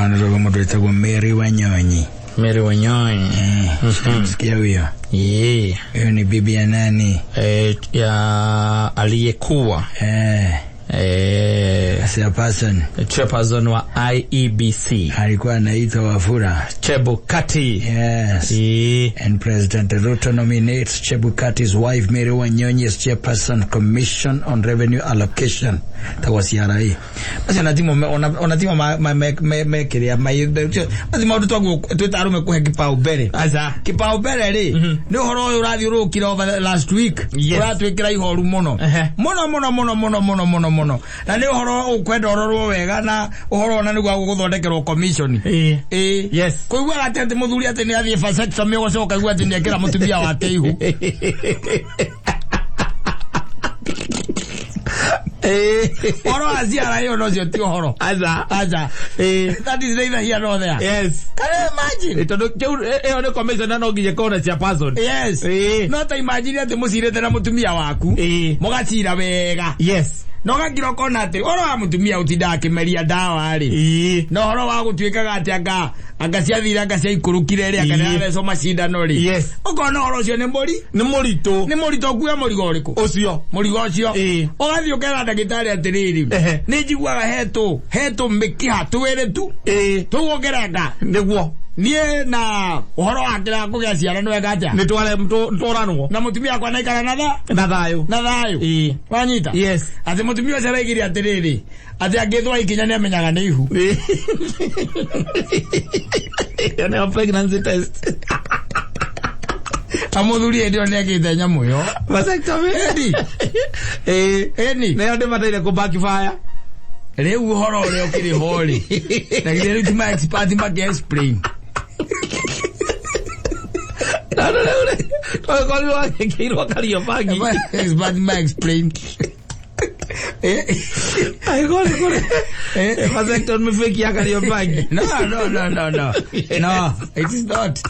Honorable Moderator Mary Wanyonyi. Mary Wanyonyi. Sikia huyo. Yeah. Huyo ni bibi ya nani? Ya aliyekuwa. Chairperson wa IEBC. Alikuwa anaitwa Wafura. Chabukati. Yes. And President Ruto nominates Chabukati's wife Mary Wanyonyi as chairperson Commission on Revenue Allocation. Tawasiara hii. Basi onatima mekeria basi maudu twangu twitarume kuhe kipaumbele. Aza kipaumbele ri ni horo urathi urukira over last week. Uratwikira ihoru muno. Mono na ni uhoro ukwenda ororwo wega na uhoro na nigwa guthondekerwo commission yes koigwa gatete muthuri ati ni athie vasectomy gocoka igwa ati ni ekira mutumia wake ihu oro aziara yo no cio ti uhoro aza that is neither here nor there. Yes, can you imagine itondo eo ne commission no ngije kona cia person. Yes, no ta imagine ati musirete na mutumia waku mugacira wega. Yes, no gakiro kona ati oro wa mutumia utinda kimeria dawa ari no horo wa gutwikaga ati agacia thira agacia ikurukire ri akana theco macindano ri. Yes, ukona horo cio ni murito kuya murigo riku ucio murigo ucio ugathi ukera ndagitari atiriri ni njiguaga hetu mikiha twere tu tugongeranga niguo nie na uhoro wakira kugia ciara no egaja ni tware mtoranwo na mutumia kwa naikara na thayo wanyita. Yes, ati mutumia ciara igiri atiriri ati angithwa ikinya ne amenyaga ni ihu yana pregnancy test amuthuri ndio negite nyamu yo vasectomy eni ne ande mataire ku backfire riu uhoro uri ukiri hori na gire ru ma expert ma explain to ko lo akiro kario bagi expert ma explain I got it. Vasectomy fake ya kario bagi. No, it's not.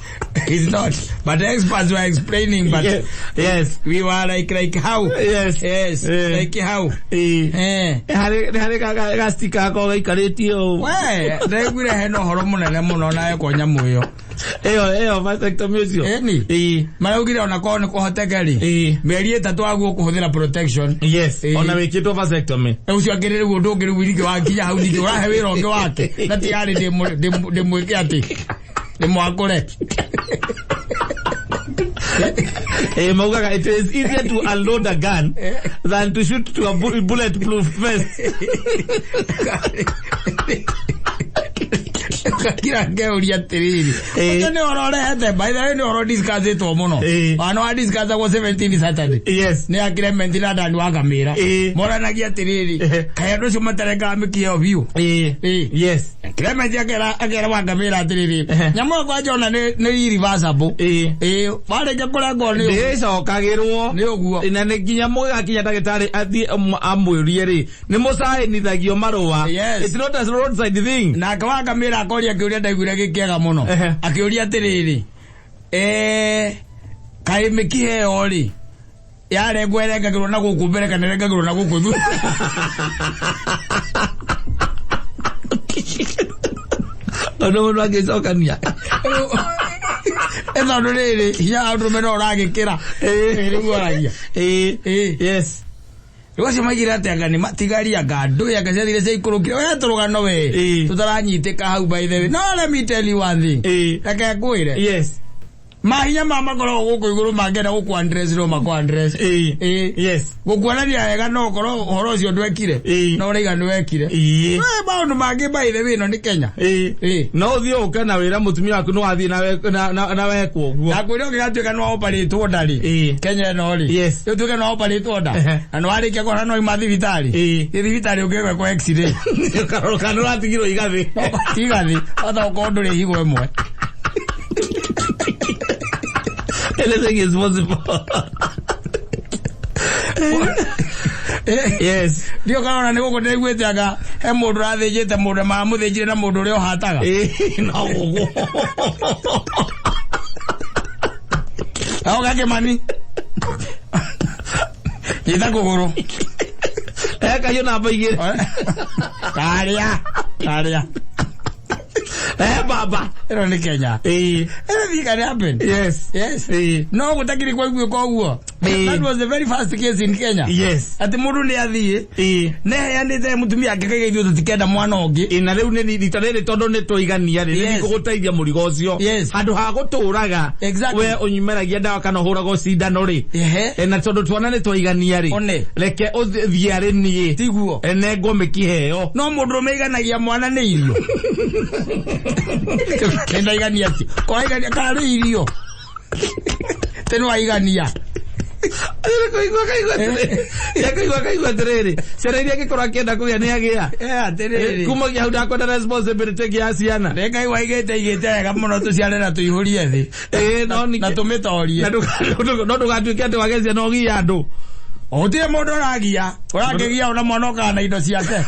But the experts were explaining, but yes, we were like how? Yes, like how? Hare gastika ko ikaretio. Why? Ndagure heno hormone na muno na ko nyamu yo. Eyo vasectomy ucio. Ni. Maraugire ona ko ni kuhotekeri. Meri 3 agu kuhuthira protection. Yes. Ona wikitwo vasectomy. Ucio agirire guo ndungiri wirike wakinya hau ngi urahe wira onge wake. Na tiari de mweke ati. Ni mwakore. Maugaga, it is easier to unload a gun than to shoot to a bulletproof vest. Kira ngeuria tiriri ne orore hete by the way ne oro discuss it omuno ano discuss go 17 Saturday. Yes, ne agreement na dandu agamira mora nagia tiriri kaya ndo sumatareka mikio view yes agreement agera wagamira tiriri nyamo kwa jona ne irreversible wale ke kula go ne eso kagirwo ne oguo ina ne kinya moga kinya dagitari athi amwiri ri ne musae ni thagio marua. It's not a roadside thing na kawagamira akoria kiuria ndaiguire gikiega muno akiuria atiriri kai mikihe ori yare gwereka giro na gukumbere kana rega giro na gukuthu ono ndo agezokania eno riri ya andumeno ragikira riguaragia yes Rwose magira atanga ni matigari agando yagacathire caikurukire we turugano we tutaranyiteka hau by the way. No, let me tell you one thing. Reke kwire. Yes. Mahinya mama koro guku iguru magera guku address ro mako address. Yes. Gukuanania wega no koro horo cio ndwekire. No reiga ndwekire. Maundu magi by the way no ni Kenya. No thio ukana wira mutumia waku no athie na wekwo guo. Nakwire ngigatuika no operate ndari. Kenya no ri. Yes. Yo tuika no operate nda. Ano ari ke kora no mathibitari. Thibitari ungegwe ko x-ray. Karo atigiro igathi. Igathi. Otho ko nduri higo emwe. Anything is possible. Yes. Dio kana ne guko ndegwetaga he mundu rathijite mundu ma muthijire na mundu uri ohataga. No gugo. Ao gake mani. Yita kuguru. Kayo na baigire. Karia. baba ero ni Kenya anything can happen. Yes no gutakiri kwa igwe kwa uo. That was the very first case in Kenya. Yes ati mundu ni athie ne yanite mutumia akekege ithu tutikenda mwana ongi na riu ni litarere tondo ni toigania ri ni kuguteithia murigo ucio handu ha guturaga we unyimeragia ndawa kana hurago cindano ri na tondo twana ni toigania ri reke uthiare nie tiguo ene ngome kiheo no mundu meiganagia mwana ni irio kenda igania ati ko igania kari irio tenu aigania kaigwa terere sereria gikora kienda kuya ni agia terere kuma ya huda kwa responsibility ya ciana reka igite ga muno tuciare na tuihurie thi no ni na tumitorie no ndugatuike ati wagezia no gia andu otie mundu uragia ona mwana kana indo ciake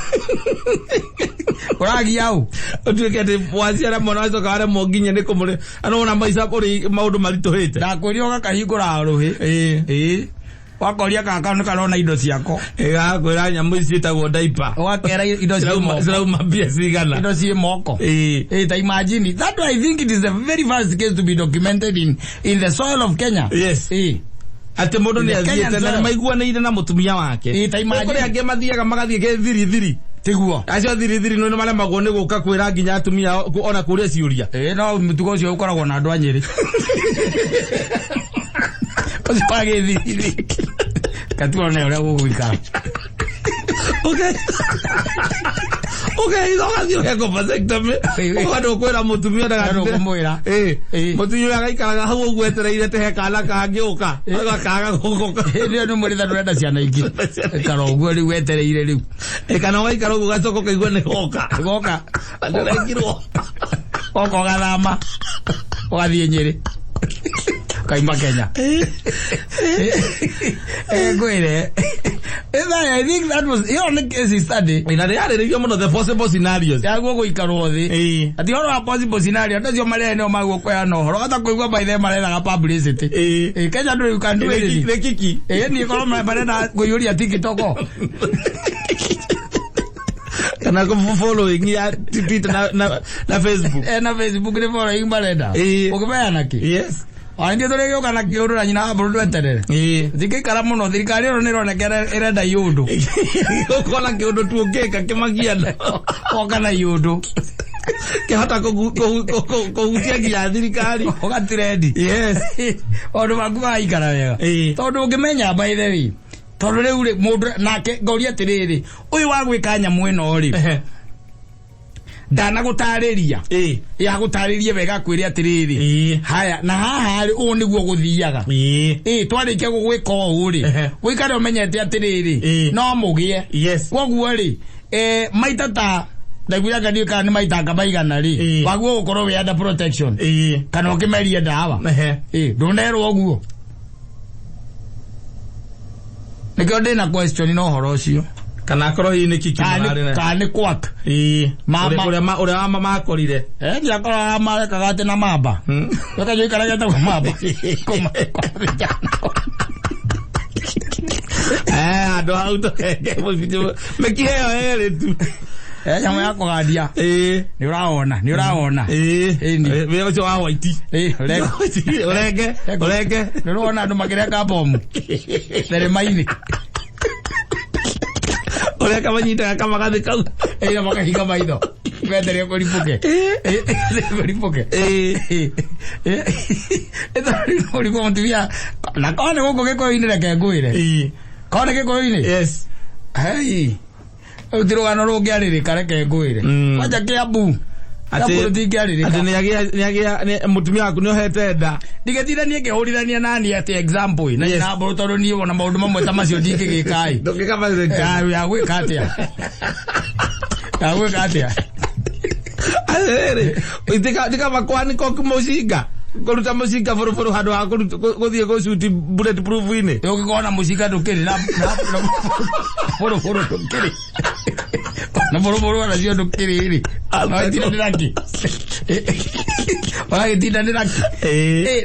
uragia u otuike ati waciara mwana waco kare monginye ni kumure anona maisa kuri maundu marituhite ndakwiri gakahingura ruhi wakoria kaka nukarona indo ciako gakwira nyamu citagwo diaper wakera indo cia mabia cigana indo cia moko ta imagine that I think it is the very first case to be documented in the soil of Kenya. Yes ate mundu ni athiete na maiguanaire na mutumia wake kuri ange mathiaga magathie ke thiri tiguo acio thiri no mara magwo ni guka kwira nginya atumia ona kuria ciuria no mutugo ucio ukoragwo na andu anyeri Page thiri katuo na ura guguikara Okay, no gathio heko vasectomy. Odo kwera mutumia ndaga kumwira. Mutumia agaikaraga hau ugwetereire te hekana kangiuka. Agakaga guguka. Ndio no muri ndurenda ciana ingi. Karo uguo ri wetereire riu. Kana waikara uguo gacoko kaigwa ni hoka. Goka. Ndagirwo. Oko gathama. Ogathie Nyeri. Kaima Kenya. Gwire. I think that was the case study. Ina reality yo mono the possible scenarios. Ya go ikaro thi. Ati horo a possible scenario ndacio mare ne o mago kwa no horo ata kuigwa by them mare na publicity. Kenya do you can do it. Kiki. Ni ko mare na kuyuria TikTok. Kana ko following ya Twitter na Facebook. Na Facebook ni following mare da. Ukibaya naki. Yes. Andi tore yo kana kiuru na nyina aburu entere thike kara muno thirikari ro niro nekera erenda yundu ukona kiundu tuongeka kimagiana okana yundu kihota kuhutia nginya thirikari ugatiredi. Yes ondu maguma ikara wega tondu ungimenya by the way tondu riu mundu nake ngoria tiriri uyu wa gwika nyamu ino ri ndana gutariria ya gutaririe wega kwire atiriri haya na haha ri u niguo guthiaga twarikia gugwika u ri wikare umenyete atiriri no mugie koguo ri maitata ndagwira gani kana maitanga baigana ri waguo gukorwo we under protection kana ukimeria dawa ndunero oguo nikyo ndina question no horo ucio kana akoro hini kiki marare na kana kwak mama ore mama akorire ndi akora mare kagate na mamba weka jo ikara gata mamba koma ado auto mekiheo ere tu nyama yako gadia ni uraona ni wewe sio wa white urege ni uraona ndo magere ka bomu tere maini ole kama nyita kama kazi kau na makahiga maido wetere ko lipuke eto ri ko mtuvia na kone goko geko ine ke nguire kone geko ine. Yes hey utiro ano ro giarire kare ke nguire wacha ke abu ati ni mutumia waku ni ohete nda ndigetira ni ngehurithania nani ati example na na borotoro ni wona maundu mamwe ta macio ndingigikai ndungikama ya gwika atia alere itika makwani ko kumucinga kuruta mucinga furu handu ha guthie gucuti bulletproof ine ukikona mucinga ndukiri na furu ndukiri na boro ana cio ndukiri iri no tira ndiraki Wagagitinda ni raki.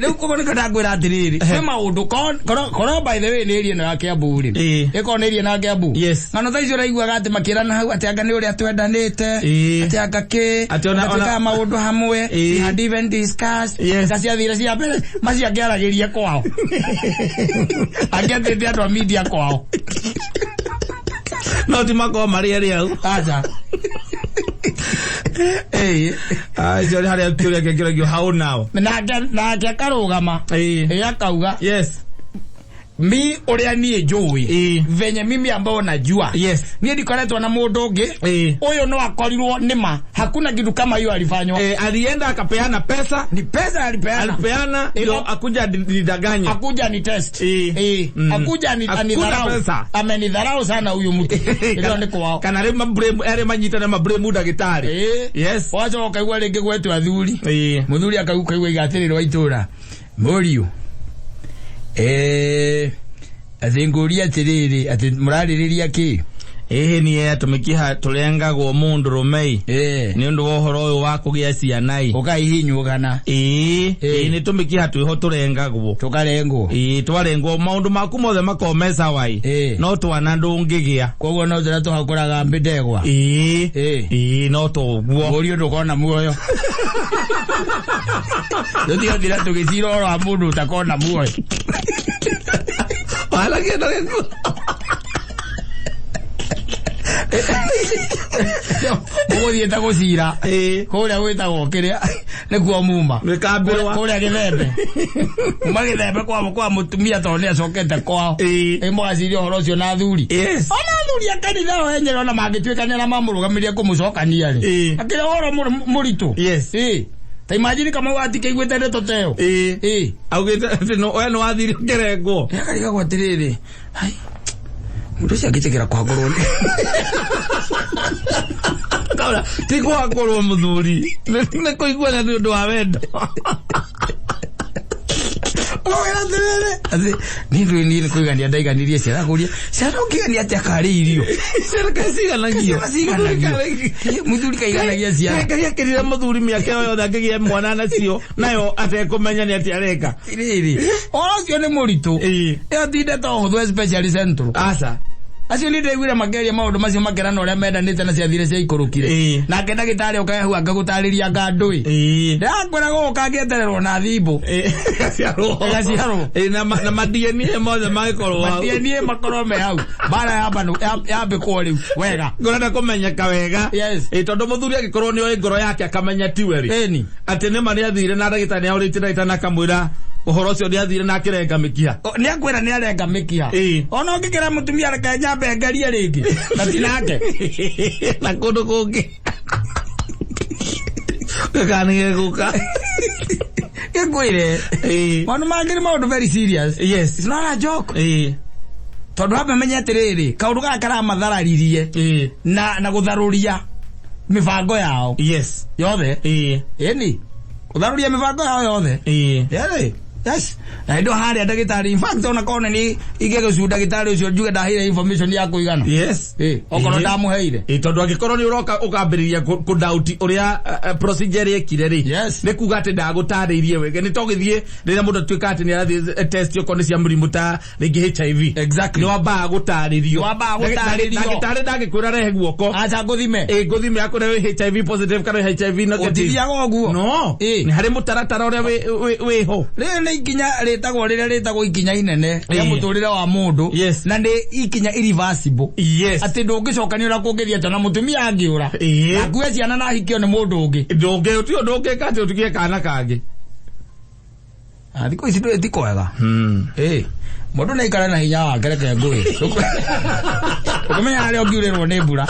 Riu kugoneka ndagwira atiriri. Kwe maundu kono by the way ni area na Kiambu ri. Iko ni area na Kiambu. Ngano thaicio raiguaga ati makirana hau ati anga ni uria twendanite. Ati anga ki. Ati ona maundu hamwe. Had even discussed. Kacia thira cia mbere macia ngiaragiria kwao. Agete dia to media kwao. No ti mako mari area. Aja. Jori hari kira how now. Na karugama. Akauga. Yes. Mi uria nie njui venye mimi ambao najua nie ndikoretwo na mundu ungi uyu no akorirwo nima hakuna kitu kama hiyo alifanywa alienda akapeana pesa ni pesa alipeana ndio akuja nidanganya akuja ni test akuja ni anidharau amenidharau sana huyu mtu ndio niko wao kana rema bremu ere manyita na mabremu dagitari wacha wakaigwa rege gwetu athuri muthuri akaigwa igatiriro itura Moriu athinguria tiriri ati muraririria ki ni atumikiha turengagwo mundu rumei ni undu wa uhoro uyu wa kugia ciana ukaihinyugana ni tumikiha twiho turengagwo tukarengwo twarengwo maundu maku mothe makomesa wai no twana ndungigia koguo no thira tuhakuraga mbidegwa no tuguo urio ndukona muoyo ndio thira tugicira oro amundu utakona muoyo wala kendo Mugothie ta gucira kuria gwitagwo kiria nikuo muma nikambirwa kuria githembe muma githembe kwa mutumia to ni acokete kwao mugaciria uhoro ucio na thuri ona thuri akanitha o enyere ona mangituikania na mamurugamiria kumucokania ri akira uhoro muritu ta imagine kama wati keigwete ndeto teo augite no we no wathire ngerengo akariga gwatiriri hai mundu cia gitekera kwa ngoroni kaura ti kwa ngorwo muthuri ne koigwa na ndu wa wendo Oera tere ni kuigania ndaiganirie ciana kuria ciana ukigania ati akari irio ciana kaciganagio muthuri kaiganagia ciana kirira muthuri miaka yothe angigia mwana nacio nayo atekumenya ni ati areka riri oro cio ni muritu tinde to huthu especially central asa acio ni ndeiguire mageria maundu macio makerana uria mendanite na ciathire cia ikurukire na ke ndagitari ukahu angagutariria ngandui ndakwira guka ngietererwo na thimbu gaciarwo na madieni mothe magikorwo madieni makorwo me hau bara yambe kwa riu wega ngorenda kumenyeka wega tondu muthuri agikorwo ni ngoro yake akamenya tiweri ati ni mari athire na ndagitari aurite na kamwira uhoro cio ndiathire na kirenga mikia ni akwira ni arenga mikia ona ngikira mutumia reka nyambe ngaria ringi na tinake na kundu kungi kanige guka ngwire one mangiri maundu very serious it's not a joke tondu hapa menyete riri kaundu gaka kara mathararirie na gutharuria mibango yao yothe ni gutharuria mibango yao yothe I don't have a ndagitari in fact ona kone ni igege cu ndagitari ucio njuge ndahire information ya kuigana okoro ndamuheire tondu agikorwo ni uroka ukambiriria ku doubt uria procedure yekire ri ni kuga ati ndagutariirie wege ni togithie rira mundu twika ati ni arathi test yo kone cia murimu ta ringi HIV exactly ni wamba gutaririo ndagitari ndagikwira rehe guoko acha guthime guthime akore HIV positive kana HIV negative no ni hari mutaratara uria we ho ikinya retagwo rire retagwo ikinya inene ya muturire wa mundu na ni ikinya irreversible ati ndungicokania ura kungithia tana mutumia angiura akue ciana na hikio ni mundu ungi ndunge utio ndunge kati utugie kana kangi thiko ici ndwe tikwega mundu na ikara na hinya wake reke ngui ukamenya ari ongiurirwo ni mbura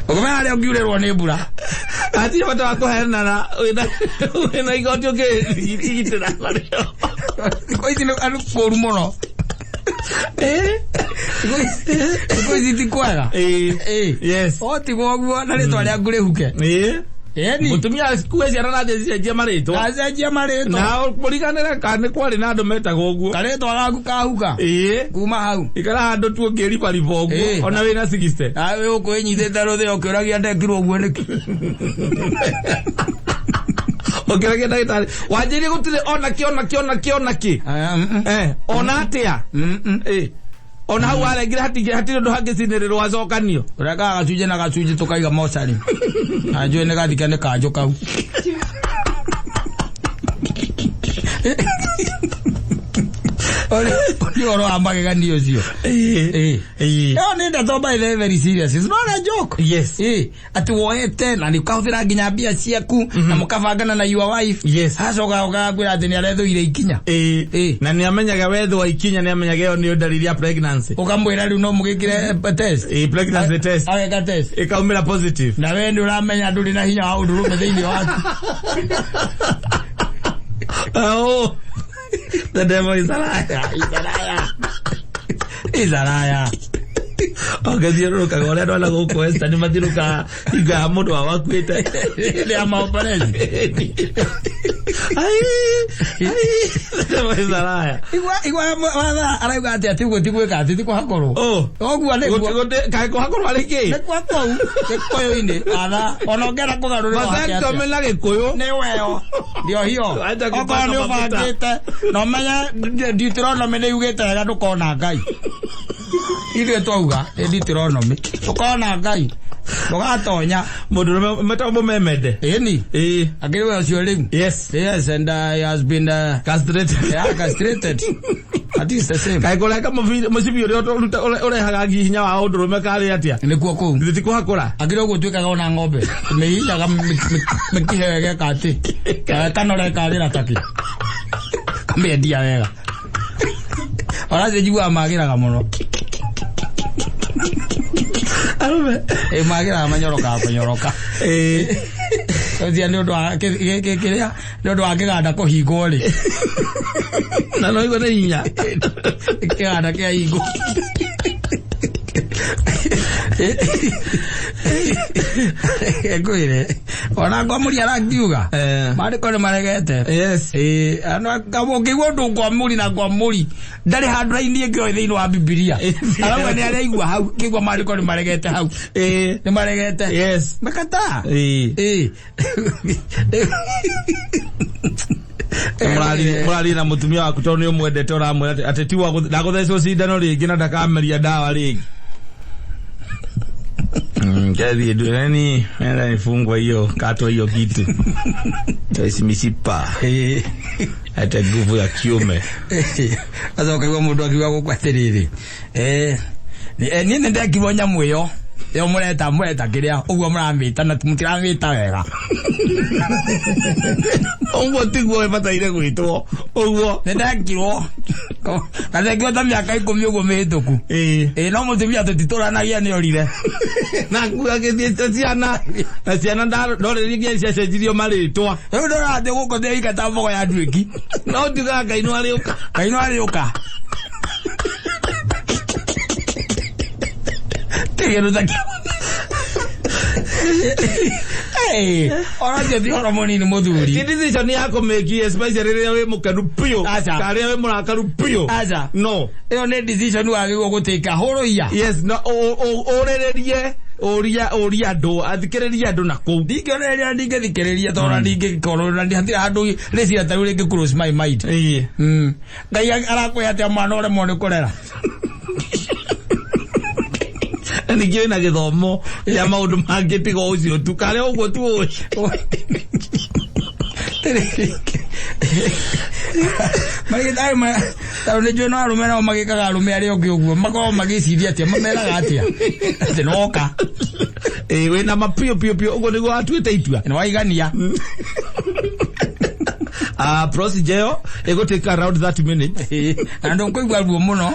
ukamenya ari ongiurirwo ni mbura ati watu wako hena wina igoti oke igitira nario ko itino anu poru mono ko iziti kwega yes oti gogwo na ritwa ria ngure huke Mutumia kuwezi aranaje je marito aje marito na muliganira kane kwari na andu metago guo kareto agaku kahuka kuma hau ikara andu tu ngeri bali bogu ona wina 60 awe ukwenyithete ruthe okiragia ndekirwo guo niki okiragia ndagitari wanjiri gutire ona ki ona atia ona hau aregira hatire ndo hangicinererwo acokanio ureka gacuje na gacuje tukaiga mosari anjwe ne gathikane kanjo kau Oli oro ambage ndio sio. Nenda toba ile very serious. It's not a joke. Yes. Ati woete na nikahuthira nginya bia ciaku na mukabangana na your wife. Yes. Haco gagwira ati ni aretho ire ikinya. Na ni amenyaga wetho wa ikinya ni amenyaga yo ni ndariri ya pregnancy. Ukamwira riu no mugikire test. Pregnancy test. Aka test. Ikaumira positive. Na wewe ndio uramenya nduri na hinya wa undurume thiini watu. Oh. The devil is Izaraya. Ogaziro kagora ndo la goko esta ni madiruka iga mundu wa wakwita ile ama operezi. Izaraya. Igwa wana arauga ati tigweka ati tikwakorwo. Ogwa ne kai kwakorwo aliki. Ne kwakorwo. Koyo ine ala onogera kugarura wake. Basa komela gikoyo. Ne weyo. Ndio hiyo. Ogo ni ubangite. No menya Deuteronomy ne yugete ga ndukona Ngai. Ile twauga Deuteronomy. Tukona Ngai. Mugatonya mundu metambo memede. Eni. Agiriwe acio riu. Yes. Yes, and he has been castrated. Yeah, castrated. At least the same. Kai kola kama musibi ore hagagi hinya wa undu mekari atia. Nikuo ku. Nditiko hakora. Agiriwe gutwika gona ngombe. Mehinya kama mekihege kati. Kanore kalira taki. Kambe dia wega. Ora jigua magira muno. Arume magira manyoroka Ozia ndio akikiria ndio akiganda kuhingo ri na no igone hinya kiganda kia hingo Kwene ona ngomuri arangiuga mariko ni maregete. Yes. Ana kamukigwo ndungomuri na ngomuri ndari handu raini ngio thiini wa Biblia arawe ni araigwa hau kigwa mariko ni maregete hau ni maregete. Yes. Makata Murali na mutumia waku to ni umwendete uramwira ati tiwa ndaguthecwo cindano ringi na ndakameria ndawa ringi. Jadi durani mera ifungwa hiyo kato hiyo kitu. Taisi misipa. Hata nguvu ya kiume. Sasa ukiwa mundu akiwa gukwatiriri. Ni nenda kibonya mweyo. Yo mweta kiria uguo muramita na mutiramita wega. Ongo tigwo bataire gwitwo. Uguo nenda kirwo. Kaze kiwa ta miaka 10 uguo mihituku. No mutumia tutituranagia ni orire. Na kuga githite ciana. Na ciana ndoririgia ciacenjirio maritwa. Riu ndorate guko thei katambogo ya ndwiki. No tiga Kainu ariuka. Tegero taki. Ora je ora moni ni muthuri. Ti decision yako meki especially rĩrĩa wĩ mũkenu piyo. Karĩa wĩ mũrakaru piyo. No. Ĩyo nĩ decision wagĩrĩirwo gũtĩka hũrũia. Yes, no ũrĩrĩrie oria ndo athikiriria andu na kou ndingĩonereria ndingĩthikĩrĩria tondũ ndingĩkorwo na ndihati handu rĩcia taru rĩngĩ cross my mind. Ngai arakwĩra atĩ mwana ũremwo nĩ kũrera. Ningĩ na gĩthomo ya maũndũ mangĩ tiga ũcio tu karĩa ũguo tu Magĩtari tondũ nĩ njũĩ no arũme nao magĩkaga arũme arĩa ũngĩ ũguo makoragwo magĩciria atĩa mameraga atĩa atĩ noka wĩna mapio ũguo nĩguo watuĩte itua nĩ waigania. Procedure egoteka around 30 minutes. And don't go muno.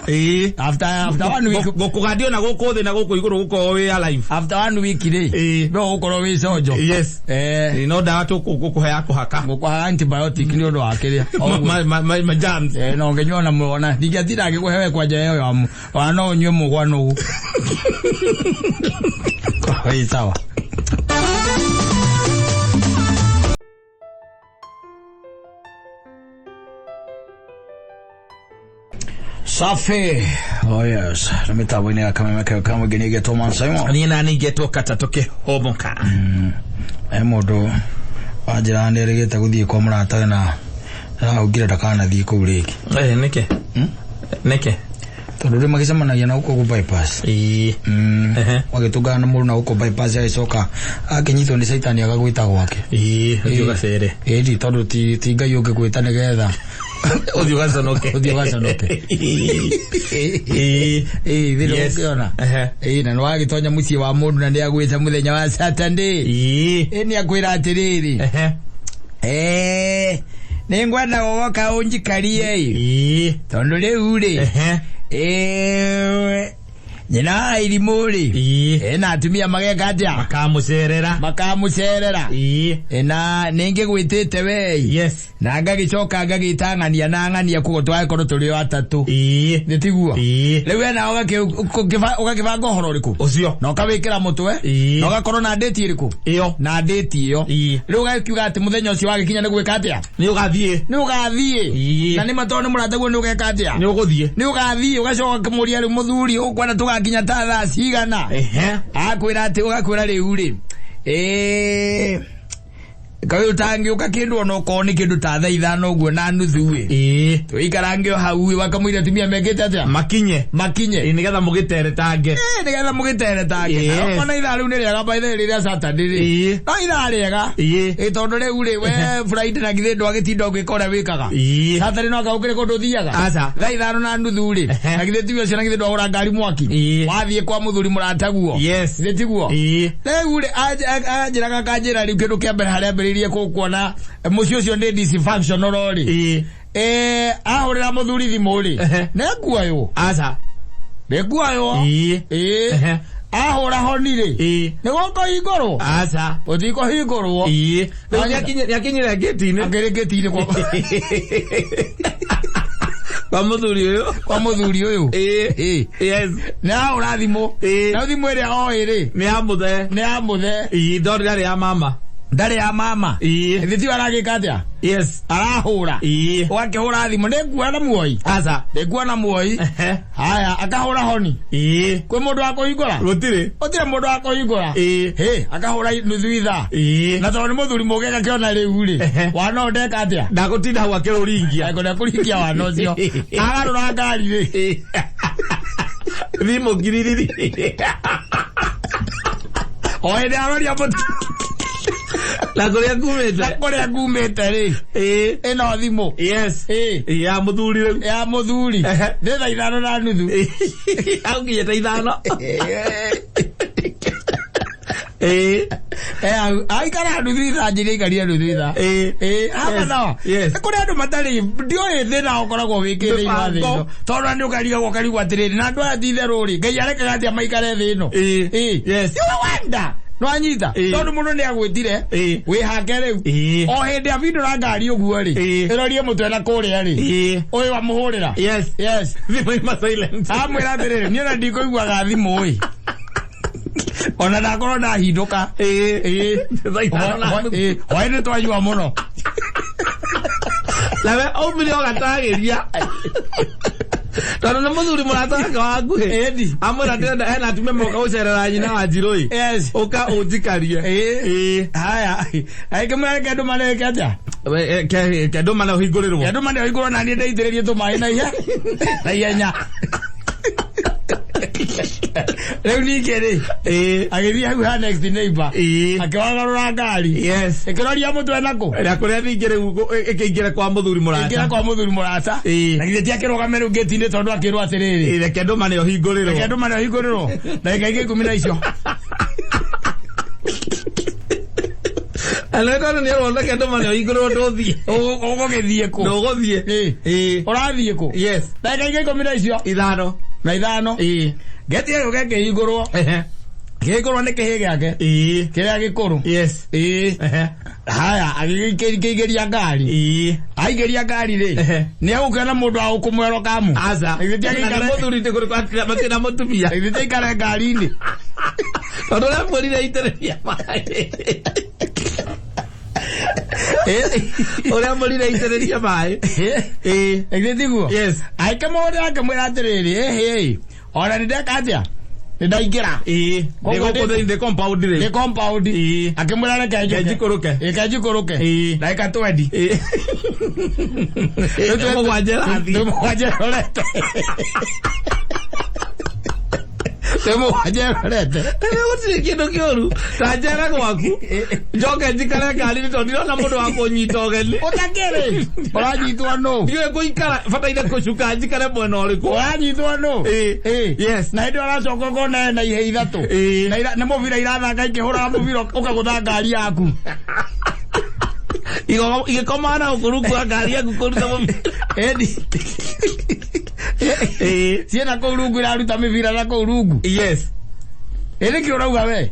After 1 week gokugadio na goko thĩ na goko igũrũ goko we alive. After 1 week ri no ukorwo we sojo. Yes. No dawa to kukuhe yako haka. Gukwa antibiotic ni ndo wakiria. My germs. No ngenywa na muona. Ndigatira ngikuhewe kwa nja yo yamu. Wana onywe mugwa no. Kwa sawa. Safi. Oh yes. Namitabu ni kama geni geto Mansaimo. Ni nani geto Kata toke homoka. Modo ajira nderigete guthie kwa murata na ugira dakana thie ku riki. Nike. Nike. Tondu magicemanagia na uko bypass. Wagitugana muru na uko bypass ya icoka akinyitwo ni saitani agagwita gwake. Uthio gacere. Ndi tondu ti ngai ungi gwita nigetha uthio gaconoke. Thiro ukiona. Na no agitonya mucie wa mundu na ndi agwita muthenya wa Saturday. Ni akwira atiriri. Ni ngwenda gogoka unjikarie. Tondu riu ri. Nyina irimuri na atumia mageka atia makamucerera na ninge gwitite we na ngagicoka ngagitangania na ngania kugo twakoro turi atatu nditiguo riu na ugakibanga horo riku ucio na ukawikira mutwe na ugakorwo na date iriku iyo na date iyo riu ugakiuga ati muthenya ucio wagikinya ni gwika atia ni ugathie na ni matone murataguo ni ugeka atia ni ugathie ugacoka kumuria riu muthuri ukwana tugakinya tha cigana akwira ati ugakwira riu ri kawe utangi ukakindu ono koni kindu ta tha ithano uguo na nuthu wi tuikarange hau wakamwira timia mekete atia makinye nigetha mugiteretange ona itha riu ni riega baithe riria Saturday ri no itha riega tondu riu ri we Friday na githe ndo agitinda ugikora wikaga Saturday no akaukire kundu thiaga tha ithano na nuthu ri na githe tiwe cia githe ndo agura ngari mwaki wathie kwa muthuri murataguo nditiguo riu ri ajiraga kanjira riu kindu kia mbere haria mbere kuona mucio cio ndi dysfunctional ori ahurira muthuri thimuri nekuayo ahura honire negoko igoro utiko higorwo yakinyira getini kwa kwa muthuri uyu na urathimo na thimo ire o ire ni amuthe ndori ndari ya mama thithi waragika atia arahura wakihura thimu ndekuwa na muoi ndekuwa na muoi haya akahura honi kwi mundu wa kuhingura gutire mundu wa kuhingura akahura nuthu itha na tondu ni muthuri mugega kiona riu ri wana ndeka atia ndagutinda hau akiruringia kuringia wana ucio agarura ngari ri thimu giririri oende aroria mutu la korea kumete ri eno thimo ya muthuri ndetha ithano na nuthu au kinyeta ithano aikara nuthu itha njiri ikaria nuthu itha hapa no kuri andu matari ndioi thina ukoragwo wikire iwathino tondu andu ukarigwo atiriri na andu athitheru ri ngai arekaga atia maikare thino wanda no anyita tondu mundu ni agwitire wi hake riu o hindi avindu na ngari uguo ri irorie mutwe na kuria ri uyu wa muhurira thimu ima silent amwira atiriri ni ona ndikuiguaga thimu ui ona ndakorwo ndahinduka waini twanyua muno nawe aumire ogatagiria tondu ni muthuri murataka waku amwira ndenda hena atumia moka ucerera nyina wa njirui uka unjikarie haya aikimwira kendu mareke atia kendu mane uhingurwo na niĩ ndeithĩrĩrie tũmaĩ na ihenya riu ningĩ ri agĩthiĩ hau ha next neighbor akĩwagarũra ngari ĩkĩroria mũtwe naku na kũrĩa ningĩ rĩu ĩkĩingĩre kwa mũthuri mũrata na githĩ tiakĩrũgame rĩu ngĩti-inĩ tondu akĩrwo atĩrĩrĩ reke ndũ mane ũhingũrĩrwo ndagĩka ingĩ 10 na icio aleka ni ro ndake ndo mane igoro ndothie ugogithie ku ndogothie urathie ku ndagĩka ingĩ 10 na icio ithano getie ugeke igurwo gĩkorwo nĩ kĩhĩ gĩake kĩrĩa gĩkũrũ haya agĩkĩgeria ngari aigĩria ngari rĩ nĩ agũkĩona mũndũ wa gũkũmwero kamu mũthuri matina mũtumia ikare ngari-inĩ tondũ ũrĩa mwĩrire itĩrĩria maĩ Ora mulire itereria mai. Egretiguo. Yes. Ai kamore akamwira atiriri ora ndakatia ndaingira ndiko kode in the compound re the compound akimwira reke kajikuruke kajikuruke ndaika 20 ndio mwajera orete Temo wajerete. Utire kindu kioru. Tajera gwaku. Njoke njikare ngari ni tondu na mundu wa kunyitogeni. Utakere. Uranyitwa no. Iwe kuikara fataire kucuka njikare mwena uriku. Uranyitwa no. Yes. Na ndio aracoka kona na ihe ithatu. Na ira nä mubira irathanga ikihura mubira ukagutha ngari yaku. Igikomana ukuruku ngari yaku kuruta mubira. Siena ko rungu iraruta mibira na ko rungu. Yes. Ere ki urauga we?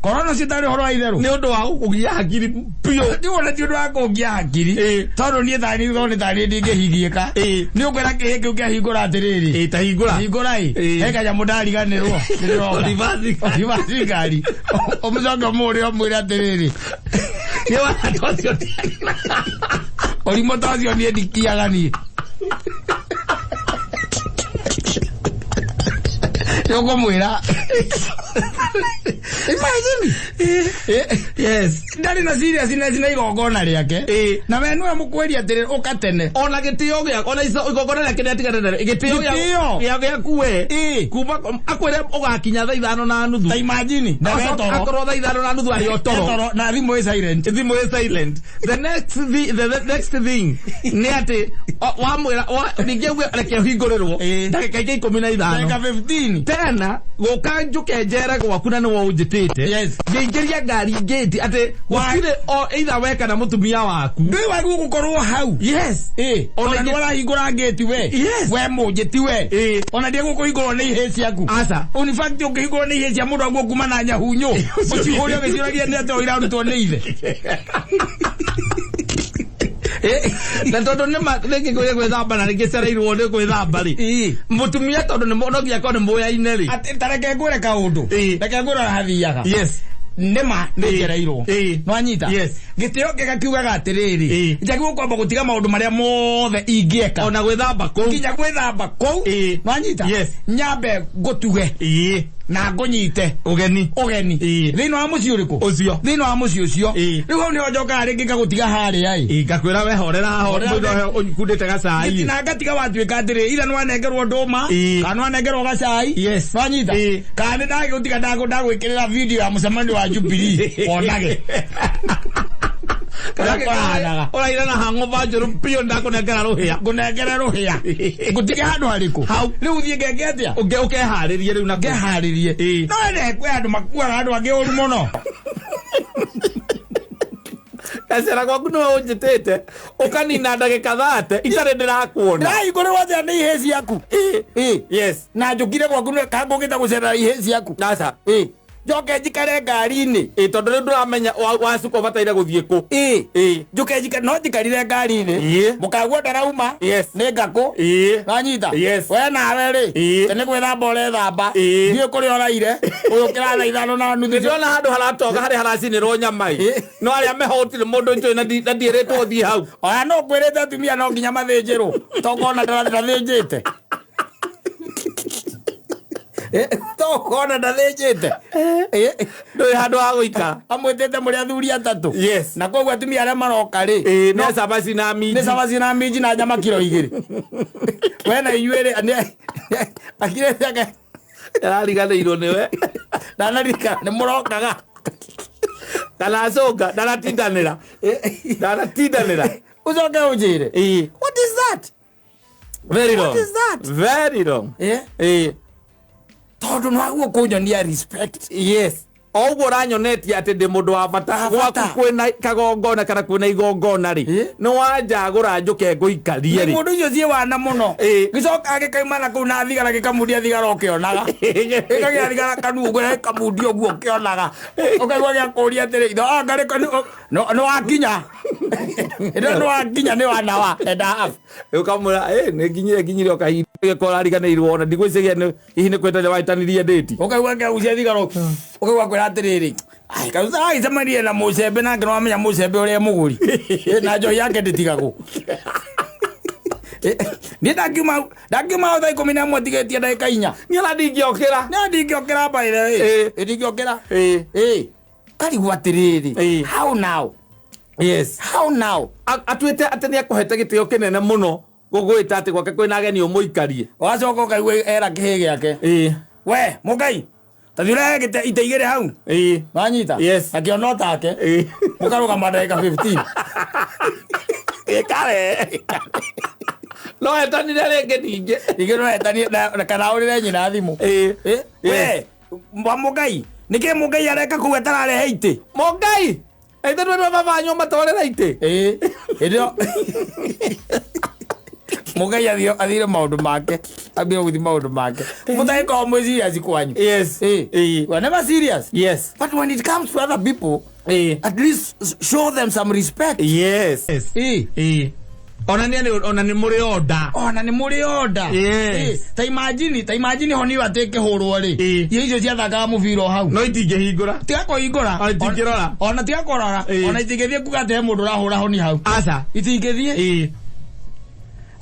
Corona citari horo itheru. Ni undu wa kugia hakiri pio. Ndi wona ti undu wa kugia hakiri. Tondu nie thani thoni thani ndingihigieka. Ni ukwira kihiki ukihingura atiriri. Ta hingura. Hingura heka ya mudariganirwo. Ndivasi ngari. Omuzoga muri omwira atiriri. Ni wana tocio. Orimo tocio nie ndikiaga ni. Yoko mwira. Imagine. Yes. Ndari na serious ina igogona riake. Na we nwe mukweri atire ukatene. Ona gitio gya ona iso igogona riake netiganere. Gitio gya kuwe. Kuba akwere ugakinya thaa 5:30. Ta imagine. Na we toro. Akoro thaa 5:30 ari otoro. Toro na thimu is silent. Thimu is silent. The next thing ni ati wa mwira ningegwe reke hingurerwo. Ndagika 15. Ndagika 15. Tena gukanjuke njera gwaku na niwo unjitite. Yes. Ngingeria ngari ngeti ati wakire o either weka na mutumia waku. Ndui waku gukorwo hau. Yes. Ona ndwara hingura ngeti we. Yes. We mujiti we. Ona ndie gukuhingurwo ni ihe ciaku. Asa. In fact ukihingurwo ni ihe cia mundu agwo kuma na nyahunyo. Ucihurio giciragia ni ati irarutwo ni ithe. Na tondu ni rĩngĩ kwĩrĩ gwĩthamba na rĩngĩ cereirwo nĩ gwĩthamba rĩ mutumia tondu nĩ monogia ko nĩ mũyaine rĩ tareke ngwĩre kaũndũ reke ngwĩre hathiaga yes nĩma nĩnjereirwo no anyita gĩtĩo gĩgakiugaga atĩrĩrĩ njagĩrĩirwo kwamba gũtiga maũndũ marĩa mothe ingĩeka ona gwĩthamba kũu nginya gwĩthamba kũu no anyita nyambe ngũtuge na ngũnyite ugeni thĩinĩ wa mũciĩ ũrĩkũ ũcio thĩinĩ wa mũciĩ ũcio rĩu hau nĩho njokaga rĩngĩ ngagũtiga harĩa ngakwĩra wehorera mũndũ ũkundĩte gacai na ngatiga watuĩka atĩrĩ ira nĩwanengerwo ndũma kana nĩwanengerwo gacai wanyita kana ndagũtiga ndagwĩkĩrĩra video ya mũcemanio wa Jubilee onage Ora na hangover njuru pio ndakunengera ruhia ngutige handu hariku riu thie ngenge atia ukeharirie riu na ngeharirie no ene kwe andu makuaga andu angi uru muno Kasera gwaku no unjitete ukanina ndagika 30 itare ndirakuona ndaigore wothe ni iheci yaku yes na njukire gwaku kangugita gucera iheci yaku nasa njoke njikare ngari-inĩ tondu rĩu ndũramenya wacuka ũbataire gũthiĩ kũ njuke njikare no njikarire ngari-inĩ mũkaguo ndarauma nĩ ngakũ wanyita we nawe rĩ nĩ gwĩthamba ũrethamba thiĩ kũrĩa ũraire ũyũ kĩratha 5:30 ndĩrona handũ haratoga harĩa haracinĩrwo nyama no arĩa meho gũtirĩ mũndũ njũĩ na ndiĩrĩtwo thiĩ hau oya no ngwĩrĩte atumia no nginya mathĩnjĩrwo tongona ndathĩnjĩte tokona ndathĩnjĩte ndũĩ handũ ha gũikara amwĩtĩte mũrĩ athuri atatũ na koguo atumia arĩa maroka rĩ nĩ cabaci na minji na nyama kiro 2 we na inyuĩ akirĩte arariganĩirwo nĩwe ndanarika nĩ mũrokaga ndanacoka ndanatindanĩra ucoke ũnjĩre what is that very wrong very wrong tondu nwaguo kunyonia respect oguo ranyonetie ati ndi mundu wa bata gwaku kwina kagongona kana kwina igongona ri ni wanjagura njuke nguikarie ri mundu ucio cie wana muno gicoka agikaimana kuu na thigara gikamundia thigara ukionaga gikagia thigara kanungu na gikamundia uguo ukionaga ukaigua giakuria atiri itho ngari no wakinya no wakinya ni wana wa enda ukamura ni nginyire okahinda gekora riganĩirwo ona ndigwĩciria hihi nĩ kwenda waitanirie ndĩti ukaigua ngeucia thigara ukaigua kwĩra atĩrĩrĩ ai kauza ai zamani na mucembe na ngeno amenya mucembe ule muguri na jo yake nditigago ni dakima dai komina motigetia dai kainya ni ala digiokera by the way digiokera kali watiriri how now yes how now atwete atene akohete gitio kinene muno gugwita ati gwake kwina ageni umuikarie wacoka kaigwe era kihe giake we mugai tathira gite iteigere hau manyita yes akiona take mukaruga madaika 15 kare no etani rege ninge igero etani na kana uri nyina thimu we mugai nike mugai areka kuwetara re heite mugai aitha ndo baba nyoma torera ite ndio mugai athire maundu make abiro guthi maundu make mutai ko mwezi azikwanyu yes we never serious yes but when it comes to other people at least show them some respect yes Onani muri order. Yes. Ta imagine honi wateke hurwo ri. Icio cia thaka mubiro hau. No itinge hingura. Tia ko hingura. Itingirora. Ona tia korora. Ona itingethie kugate mundu rahura honi hau. Aca. Itingethie.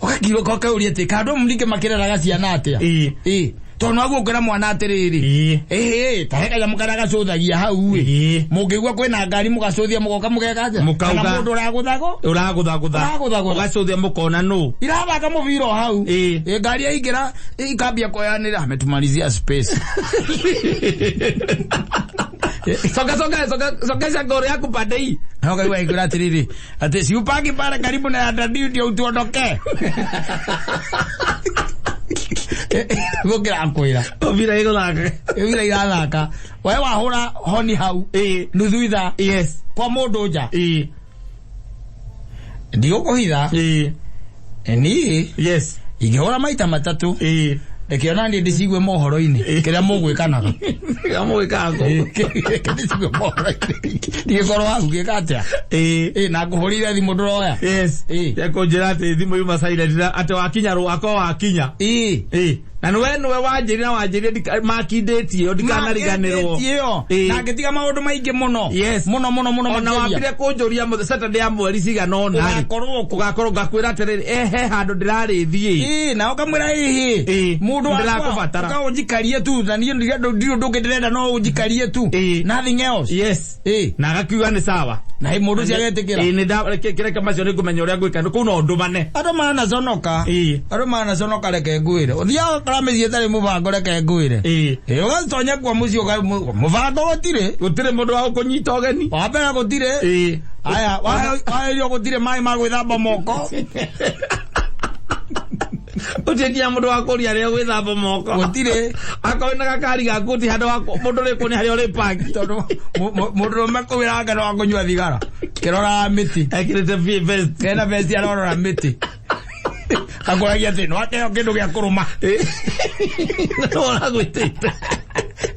Okakiro kokauria te kado mlike makirera ciana atia. Tono agukira mwana atiriri taheka ya mukaraga cuthagia hau mungigwa kwina ngari mugacuthia mugoka mugekaje mukauga mundu uraguthaga ugacuthia mukona no irabaka muviro hau ngari aingira ikambia koyanira ametumalizia space soka ngoro yaku pande hii okaigwa ikira atiriri ati si upaki pale karibu na dadi ndio utuondoke Gokira akwira ovira igalaga we wahura honi hau nuthu itha yes kwa mundu nja ndio kuhitha ni yes ingihura maita matatu Rekiona ndi ndicigwe mohoro-ini kiria mugwikanaga mugwikaga ndicigwe mohoro-ini ndikorwo agugika atia na nguhurire thimu nduroya yes yakonjira ati thimu yuma silent ati wakinya rwako wakinya na niwe wanjiri makindetie ndikanariganirwo na ngitiga maundu maingi muno muno ona wambire kunjuria Saturday ya mweri cigana ona ugakorwo ngakwira atiriri he handu ndirarithie na ukamwira hihi mundu ndirakubatara ukaunjikarie tu na niyo ndio ndungidirenda no unjikarie tu nothing else yes na agakiuga ni sawa na mundu ciagetikira ni nda kire kama cio ngumenya uria gwika ndu kuno ndumane ando mana zonoka reke ngwire uthia karamezie tari mubango reke ngwire ugatonye kwa mucio mubango gutire mundu wa kunyita ogeni wabera gutire aya waherio gutire mai magwithamba moko utetia mundu wa kuria ria gwithamba moko gutire akona gakari gakuti handa wa mundu ri kuni hari uri paki tondu mundu makwira ngano wa kunywa thigara kirora miti ekirite vest kena vest arora miti akoragia tino ateo kindu gia kuruma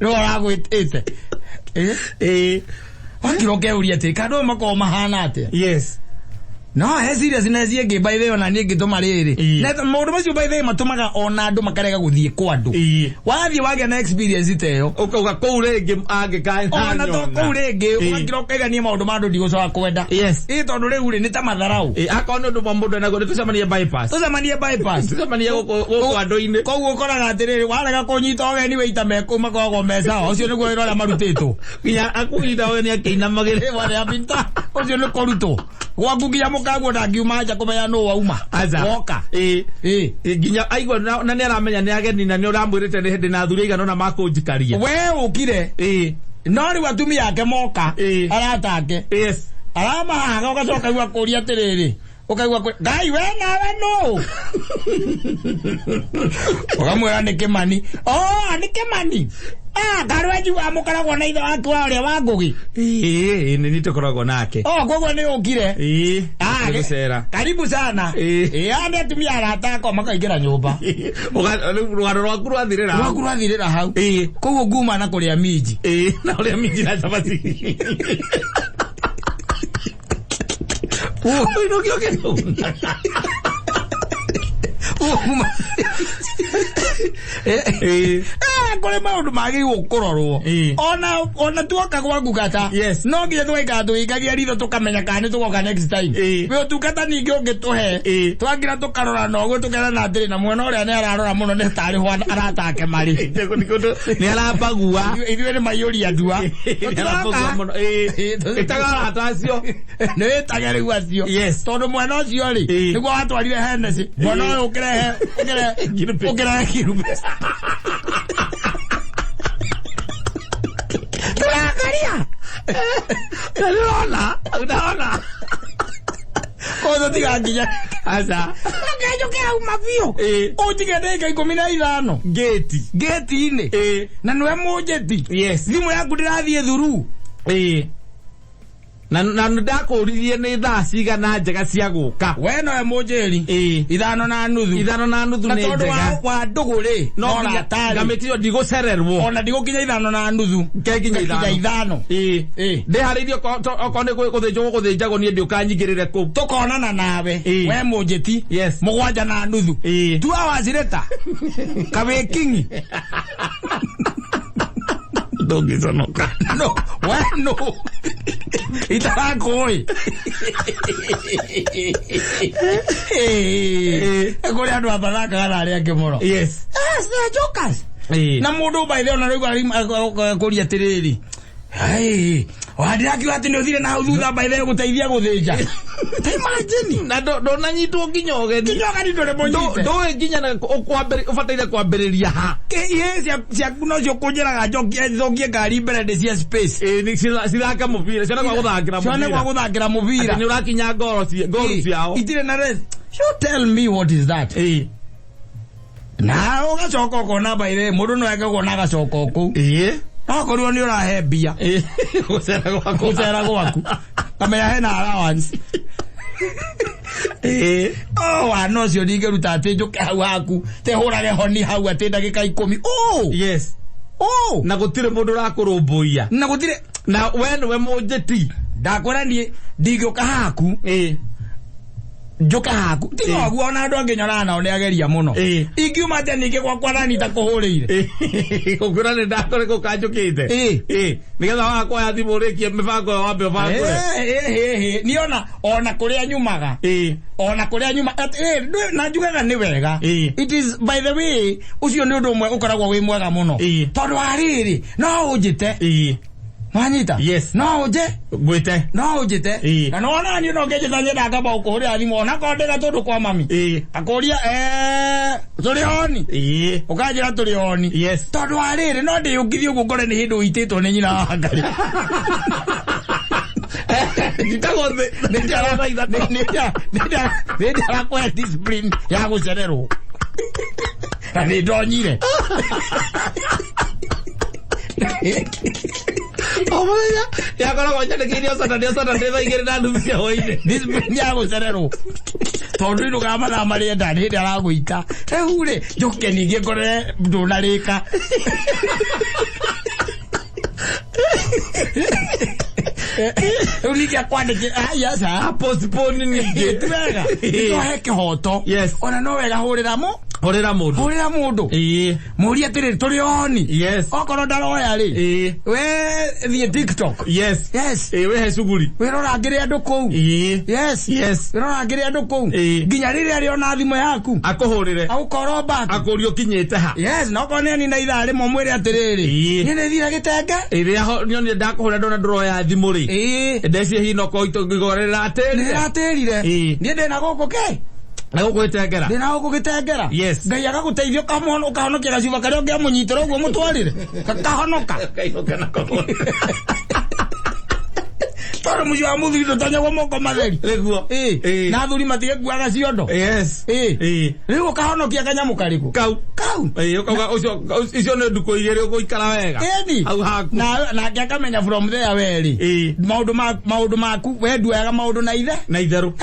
no ragwitite wakiroke uria te kado mako mahana ate yes no he serious na ziege by the way ona ni ngituma riri na mundu macio by the way matumaga ona andu makarega guthie kwa andu wathi wage na experience iteyo ukauga kou rege angikai ona to kou rege ukiroka ni maundu mandu ndigocoka kwenda yes tondu riu ri ni ta Matharau akona ndu mundu na gode tucemanie bypass tucemanie guku andu-ini koguo ukoraga atiriri warega kunyita ogeni weita mekuma kwagwo mesa ucio niguo wira uria marutitwo nginya akunyita ogeni akeinamagire wale abinta ucio ni kuruto gwaku nginya mukagwo ndangiuma nja kumenya no wauma woka nginya aigwa na ni aramenya ni ageni na ni uramwirite ni hindi na thuri igana na makunjikaria we ukire no ri watumi yake moka aratake yes aramahaga ugacoka igwa kuria atiriri ukaigwa ngai we nawe no ukamwira ni Kimani ni Kimani garwaji wa mukaragwo na ithe wake wa uria wa ngugi ni tukoragwo nake gogo ni ukire gusera karibu sana ande atumia arata ko makaingira nyumba rwaro rwaku rwathirira hau koguo nguma na kuria miji na uria miji na sabati no kio kore maundu magi gukororwo ona tuoka gwaku Kata no nginya tweka tuikagia ritho tukamenya kana tugoka next time we tukata ningi ungituhe twagira tukarora nogo tukera na ndiri na mwena uria ni ararora muno ni tari hwa aratake mari ni arapagua ithuĩ nĩ maiyũria ndua ĩtaga atacio nĩ wĩtage rĩu acio tondũ mwena ũcio rĩ nĩguo watwarire Hennessy mwena ũyũ ũkĩrehe kirumbes tũrakaria unaona kozo tigakinya asa akajo kĩa uma biũ ũtige ndĩka 15 gate-inĩ na nĩwe mũnjeti thimũ yaku ndĩrathiĩ thuru na ndakũririe nĩ thaa cigana njega cia gũka we nowe mũnjĩri 5:30 nĩ njega wa ndũgũrĩ no ngamĩtio ndigũcererwo ona ndigũkinya 5:30 ngekinya 5 ndĩharĩirie okorwo nĩ gũthĩnjagwo niĩ ndĩũkanyingĩrĩre kũu tũkonana nawe we mũnjĩti 7:30 2 hours later kabĩkingi ndũngĩconoka no itarakũĩ kũrĩ andũ athakaga na arĩa angĩ mũno jokers na mũndũ by the way ona rĩu kũria atĩrĩrĩ wandirakiuga atĩ nĩ ũthire na thutha by the way gũteithia gũthĩnja imagine na ndũnanyitwo nginya ũgeni ndũrĩ mũnyite ndũĩ nginya ũbataire kwambĩrĩria ha ciaku no cio kũnjĩraga njokie ngari mbere ndĩ cia space cithaka mũbira cione gwa gũthakĩra mũbira nĩ ũrakinya ngoro ciao itirĩ na rest. You tell me what is that na ũgacoka ũkona by the way mũndũ no eke kuona agacoka kũu no korwo nĩ ũrahe mbia gũcera gwaku kamenya hena allowance wana ũcio ndingĩruta atĩ njũke hau haku tehũrage honi hau atĩ ndagĩka 10 na gũtirĩ mũndũ ũrakũrũmbũiya na gũtirĩ na we nĩwe mũnjĩti ndakwĩra niĩ ndingĩũka haku njuka haku tiga guo na andu angi nyora nao ni ageria muno ingiuma ate ningi gwakwa nani ta kuhurire ukura ni ndakore ko kanjukite nigetha wakwa ya thimu rikie mibango wambe bango niona ona kuria nyumaga ona kuria nyuma na njugaga ni wega it is by the way ucio ni undu umwe ukoragwo wi mwega muno tondu ariri no unjite Manyita? Yes. No uje? Gwite. No ujite? Na nona ni no geje tanye daga ba ukuhuri thimu ona kondega tondu kwa mami. Akoria turi honi. Ukajira turi honi. Yes. Tondu ariri no ndi ukithio gukore ni hindu ititwo ni nyina wa ngari. Nditagothe. Ndia kwa discipline ya gucererwo. Na ni ndonyire. Omoya ya kora gonya de kirio Saturday baigere na nducia hoine discipline ya gucererwo tondu ndo kama na mari ndani hindi aragwita ehure njuke ningi ngore ndunarika ulikia kwandike yasa postpone ni getwega ito heke hoto yes ona no wega hurira mundu muria tiri turi honi yes okoro ndaroya ri we thie TikTok yes we he suguri we rorangire andu kou yes we rorangire andu kou nginya riria ri ona thimu yaku akuhurire akoroba akurio kinyete ha yes no kone ni na ithari mo mwire atiriri ni ne thira gitenge iria nyoni ndakuhura ndona ndoroya thimu ri ndeci hino ko itogorera atirire ni ndena goko ke na gugwitengera ndina gugitengera yes ngai agaguteithio kamono ukahonokia gacuba karia ungia munyitira uguo mutwarire kahonoka na ko toro mucio wa muthiro tanya gwa moko matheri reguo na thuri matige kuaga ciondo yes riu ukahonokia kanyamu kariku kau ukaga ucio ne nduko igere uguikara wega au haku na akamenya from there weri maundu maku we nduaga maundu na itheru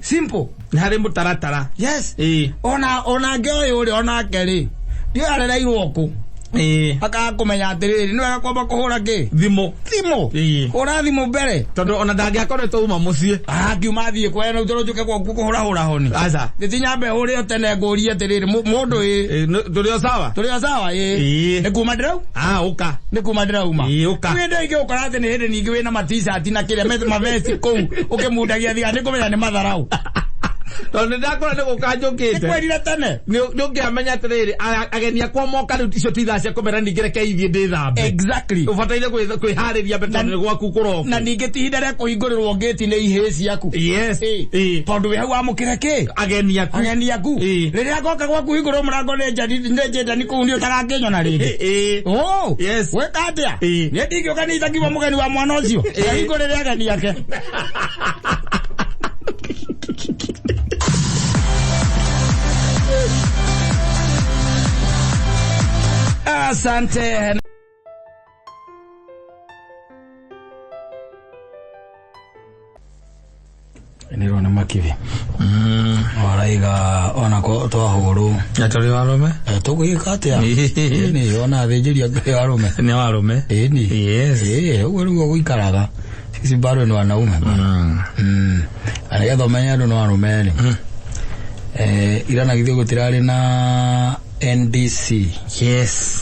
simple na hari mutaratara yes ona ngeoyo uri ona keri ndio arera iroku Akakumenya atiriri ni wega kwamba kuhura ki thimo hura thimo mbere tondu ona ndangiakoretwo uma mucii akiuma thie kwena uturujuke gwaku kuhura hura honi aca gitinyambe hurio tene ngurie atiriri mundu turio sawa ni kuma ndirau uka ni kuma ndirauma uka wende ingi ukora ati ni hindi ningi wina ma-t-shirt na kiria mavesti kou ukimundagia thiga ni kumenya ni Matharau tondu ndakora ni gukanjukite kwirire tene ni ungiamenya atiriri ageni akwa moka riu icio tithaa cia kumera ningireke ithie ndithambe exactly ubataire kwihariria mbere gwaku kuroka na ningi ti ihinda ria kuhingurirwo ngati ni ihii ciaku tondu wi hau amukire ki ageni aku riria ngoka gwaku hingurwo murango ni njenda ni kuu ni utagakinywa na ringi weka atia ni ndingiuka ni itakiwa mugeni wa mwana ucio ahingurire ageni yake asante nirona makivi waraiga ona ko twahuru atari warume tugika atia ni ona thinjiria ngai warume ni warume ni yes uguo guikaraga sisi bado ni wanaume anagetha menya ndo warume ni irana githio gutirari na NDC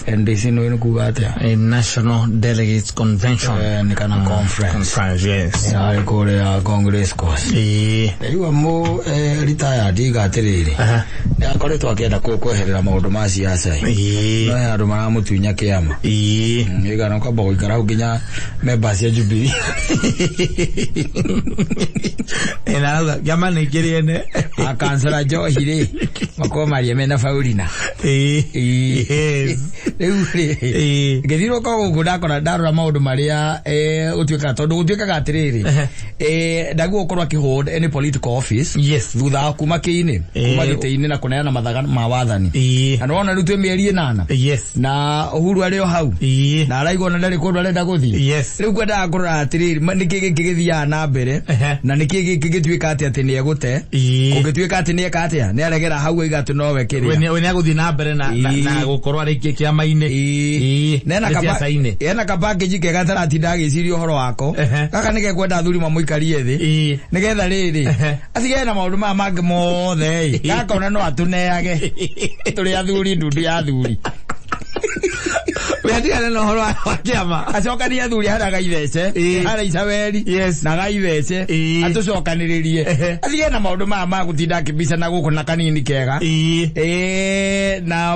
NDC no kuga atia National Delegates Convention ni kana conference ya kore ya Congress course iwa mo retired igatiriri ya kore twakienda kweherera maundu ma siasa no ya andu maramutunya kiama igana kwamba guikara uginya members ya jubilee ena gama ni kiriene akansara johire makomaria mena faulina gethiro ko gudakora darura maundu maria utwika tondu utwika atiriri ndagu okorwa kihold any political office thutha kuma kiini kuma giteini na kuneana mathaga ma wathani anona rutwe mieri 8 na Uhuru ario hau na araigwa na ndari kundu arenda guthii riu kwenda kurora atiriri niki githia na mbere na niki gigitwika ati ni egute kugitwika ati ni ekatia ni aregera hau igatu no wekiria we ni aguthi na mbere na gukorwa riki kiama-ini ena kapackage kega tarati ndagiciria uhoro wako kaka nige kwenda thuri mamuikarie thi nigetha riri atige na maundu ma mangi mothe gaka ona no atuneage turi athuri ndundu ya thuri weatigana no horo wa kiama acokania athuri hara gaithece hara Isabeli na gaithece atucokaniririe atige na maundu ma gutinda kibisa na guku na kanini kega na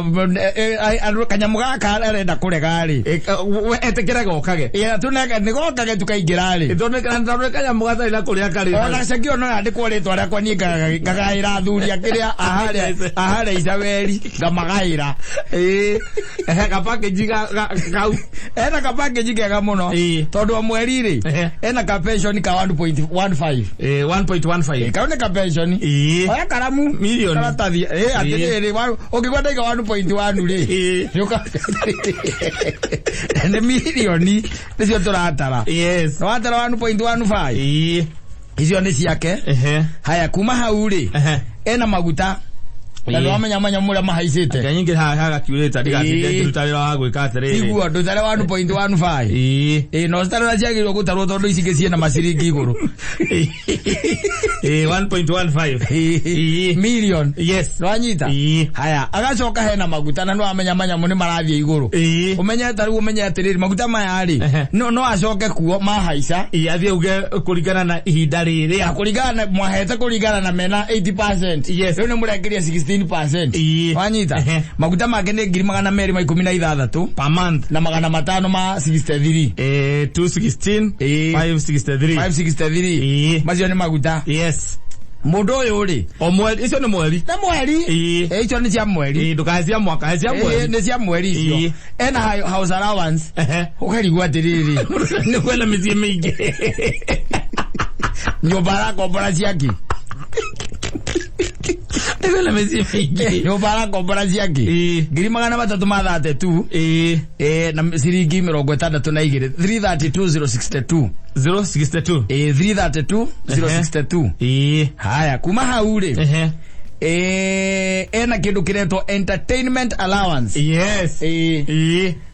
andu kanyamu gaka arenda kurega ri etekera gokage tuneka ni gokage tukaingira ri ndoneka kanyamu gata ila kuria kari ona cekio no andikwo ritwa ria kwa ni ngagaira athuri akiria ahare Isabeli ngamagaira kapake kau ena kapackage kega muno tondu wa mweri ri ena ka pension ka 1.15 1.15 kaone ka pension oya karamu million karatathi atiriri ukigwenda iga 1.1 ri yuka ene milioni nicio turatara watara 1.15 icio ni ciake haya kuma hau ri ena maguta na no amenya mura mahaicite kanyingi ha calculator digathinde tutarira wa gwika atiriri igua ndutare 1.15 no stara ciagirwo gutarwo tondu icinge ciena maciringi iguru 1.15 million wanyita haya agacoka hena maguta na no amenya muni marathie iguru umenya taru umenya atiriri maguta maya ri no acoke kuo mahaica athie uge kuringana na ihinda riri kuringana mwahete kuringana na mena 80% rĩu nĩ mũrengeria 16% wanyita maguta make nĩ 216 per month na 563 216 563 macio nĩ maguta mundu uyu ri o mweri icio ni mweri icio ni cia mweri ndukacia mwaka cia mweri ni cia mweri icio ena house allowance ukarigwa atiriri ni kwenda micie mingi nyumba arakombora ciaki Nigela mezi mingi nyumba arakombora ciaki 332 na ciringi 62 332 062 332 062 haya kuma hau ri ena kindu kiretwo entertainment allowance. Yes.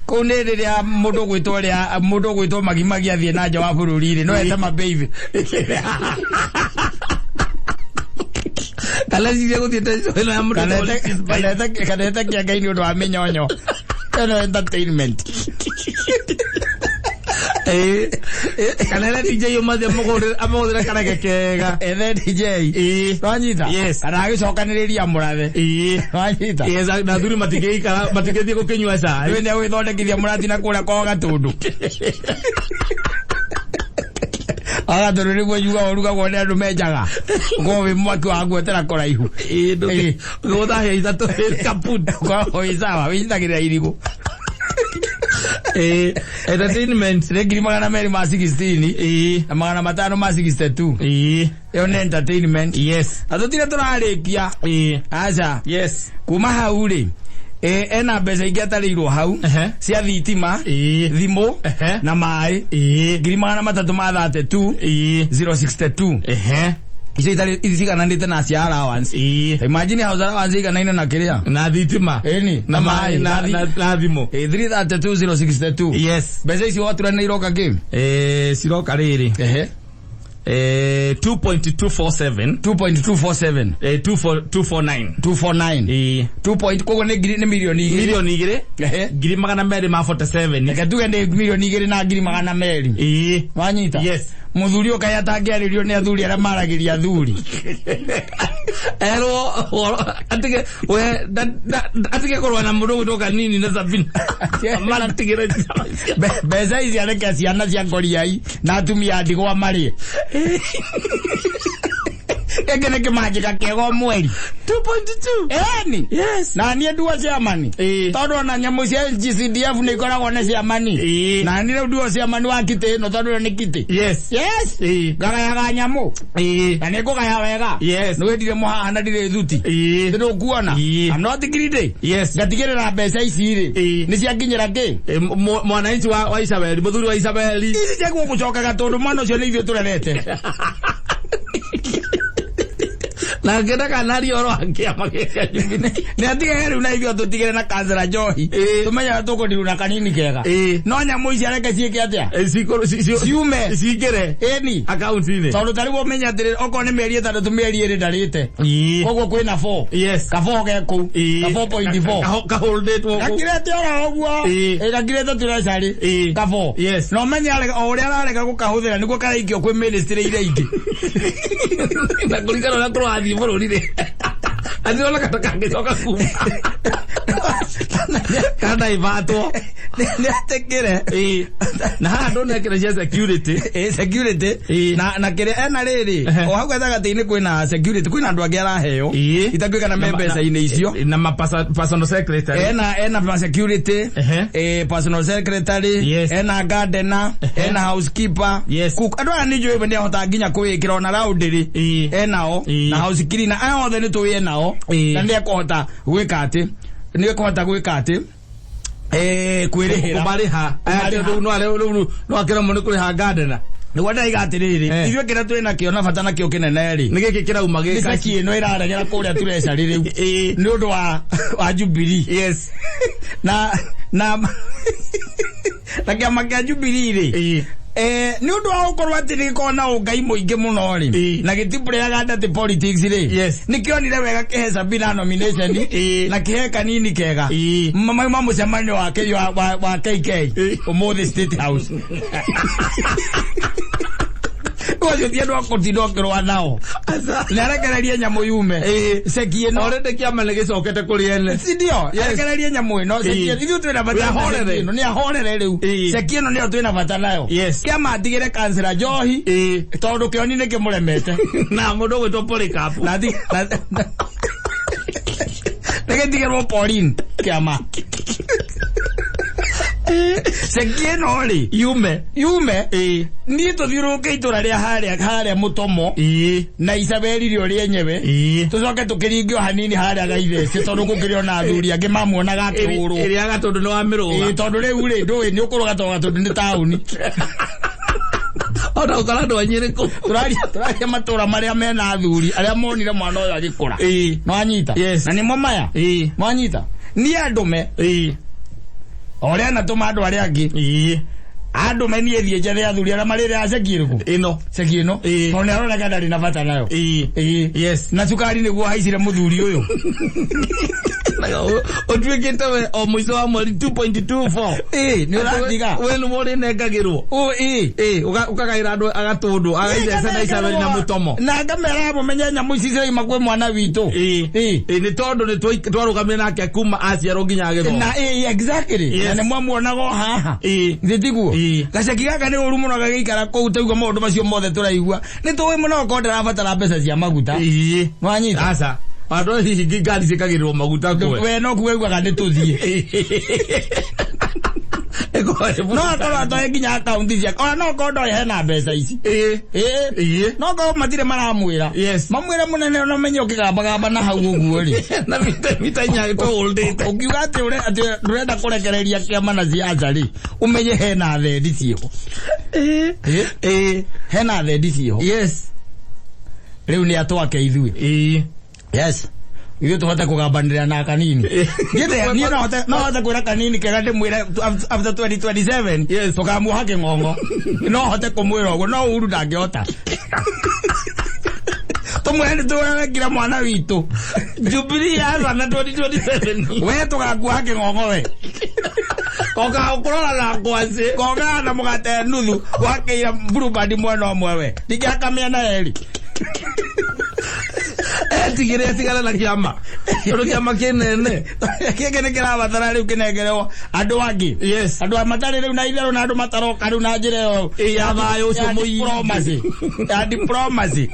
Kunereria mundu gwitwo magimagi athie na nja wa bururi no eta mababy. Kala siria guthiete ino ya mundu kaneta kia ngai ni undu wa minyonyo. Eno entertainment. Kanela DJ yomaze amogorera kana gekega. Ene DJ. Wanyita. Yes. Kana agicokaniriria murathe. Wanyita. Yes, na thuri matikeithie gukinywa cai. Wene withondekithia murathi na kuria kwa gatundu. Aga dorore gwo yuga oruga gwone andu menjaga. Gowe mwaki wa gwetera koraihu. Gotha he itatu kaput. Kwa isawa windagirira irigo. Entertainment regiri magana meri ma 16 na magana matano ma 62 yo ne entertainment. Yes. Atotire turarikia acha. Yes. Kuma hauri ena mbeca ingĩ atarĩirwo hau cia thitima thimũ na maĩ ngiri magana matatũ ma 32 icio icigananĩte na cia allowance. Imagine house allowance iganaine na kĩrĩa na thitima na maĩ na thimũ 332,062. Yes. Mbeca icio waturana iroka kĩ ciroka rĩrĩ 2.249 koguo nĩ milioni igĩrĩ ngiri magana merĩ ma 47 reke tuge nĩ milioni igĩrĩ na ngiri magana merĩ wanyita. Yes. Muthuri ukaya tangĩarĩrio nĩ athuri arĩa maragĩria athuri atige korwa na mũndũ gwĩtwo nini na Sabina maratigĩra mbeca ici areke ciana cia ngoriai na atumia ndigwa marĩ eke nĩ kĩmanjĩka kĩega mweri 2.2. Eni. Yes. Na niĩ nduo ciamani tondũ na nyamũ cia GCDF nĩ ikoragwo na ciamani na niĩ nduo ciamani wa kĩtĩ no tondũ nĩ kĩtĩ. Yes. Yes. Ngagayaga nyamũ na nĩ ngũgaya wega. Yes. Nĩ wendire mũhaha na ndirĩ thuti ndĩ kuona I'm not greedy. Yes. Ngatigĩrĩra mbeca ici nĩ ciakinyĩra kĩ mwananchi wa Isabeli mũthuri wa Isabeli ici ciagwo gũcokaga tondũ mwana ũcio nĩ ithuĩ tũrerete na ngenda kanari oro angiama kega jubilee ne atige riu na ivyo tutigere na kanzera Njohi tumenya tukundiru na kanini kega no nyamu ici areke ciike atia ciume cikire eni account ine tondu tariwo menya atiri oko ni meri etatu tumeri iri ndarite koguo kwina 4 yes ka 4 geku ka 4.4 ka hold it wo akirete ora oguo akirete turecari ka 4 yes no menya o uria ararega gukahuthira niguo karaikio kwi ministry ire ingi na kuringana na twathi bururi Adiola katakange toka kuma. Kada ivato. Ne atekere. Na hado na kire security. Security. Na kire ena riri. O hau gathaga tini kwina security kwina andu angi araheo. Itakwika na membesa ine icio. Na personal secretary. Ena security. Personal secretary. Ena gardener. Ena housekeeper. Cook. Andu ani jo ibende hota nginya kwikira ona raundiri. Enao. Na house cleaner. Aya othe ni tuwe nao. Na ndia kohota gwika ati. Ndio kohota gwika ati. Kwirihira. Kumariha. No akira mundu kuriha gardener. Ni wanda igatiriri ithwe kira twina kio na bata na kio kinene ri ni giki kira uma gika giki no iraregera kuria tureca ririu ni undu wa jubilee yes na kama kia jubilee ri ni undu wa ukorwo atiri kona ungai muingi muno ri na gitipurega ndati politics ri ni kionire wega kihe Sabina nomination na kihe kanini kega mama mucemanio wake wa KK umuthi State House Ojo dia ndo akotino kirwa nao narekereria nyamu yume sekie no orende kiama negicokete kuri ene si ndio narekereria nyamu no sekie ithu twina bata no ni ahorere riu sekie no ni twina bata nayo kiama atigire kansela Njohi tondu kioni ni kimuremete na mundu gwitwo Polycarp na thi negetigirwo Pauline kiama sekie no ri yume ni tuthiuruke itura ria haria Mutomo na Isabeli rio ri enyewe tucoke tukiringio hanini haria gaithece tondu gukirio na athuri angi mamuona gakihuru iria gatundu ni wa miruga tondu riu ri ndui ni ukuruga tondu gatundu ni tauni Ora ukarado anyiriko. Turaria matura maria mena athuri aria monire mwana uyu agikura. No anyita. Na ni momaya. No anyita. Ni andume. Oria na tuma andu aria angi. Andu meni ethie jere athuri aria marire acekirku. Ino. Sekino. Ona arona kadari na bata nayo. Yes. Na sukari niguo haicire muthuri uyu. Otwekete we o mwizo wa mweri 2.24 ni uratiga we no more negagirwo ukagaira andu agatundu agaithe na Isabeli na Mutomo na ngamera abo menya nyamu icicire imakwe mwana witu ni tondu ni twarugamire nake kuma aciaro nginya agithwo na exactly na mwamuonago haha nditiguo gaceki gaka ni uru muno gagiikara kuu taigua maundu macio mothe turaigua ni tuwe muno kondera batara mbeca cia maguta nwanyita asa Ado hihi gari zikagirwo maguta kwe. We no kuegwa ni tuthie. No atoro atoe nginya account cia. Ona no kondo hena mbeca ici. No ko matire maramwira. Mamwira munene no menye ukigamba na hau uguo ri. Na mita nya to holdete. Ukiuga ati urenda kurekereria kiama na ciaca ri. Umenye hena thendi cio. Hena thendi cio. Yes. Riu ni atwake ithui. Yes. Iyo tuhata kugambanira na kanini. Gete ni no hata kwira kanini kega ndimwira after 2027. Yes. Tukamuhake ngongo. No hata kumwira ugo no Uhuru ndangihota. Tumwende tuwagira mwana witu. Jubilee yaza na 2027. We tukakuhake ngongo we. Koka ukurora na ngwazi. Koka na mugate nuthu wakeira burubandi mwana omwe we. Ndigakamia na eri. Tigire tigara na kiama. Ro kiama kinene. Kigene kira batara riu kinegerewo andu angi. Yes. Andu amatari riu na ithero na andu mataroka riu na njire yo. Ya bayo cio muyi. Ya diplomacy.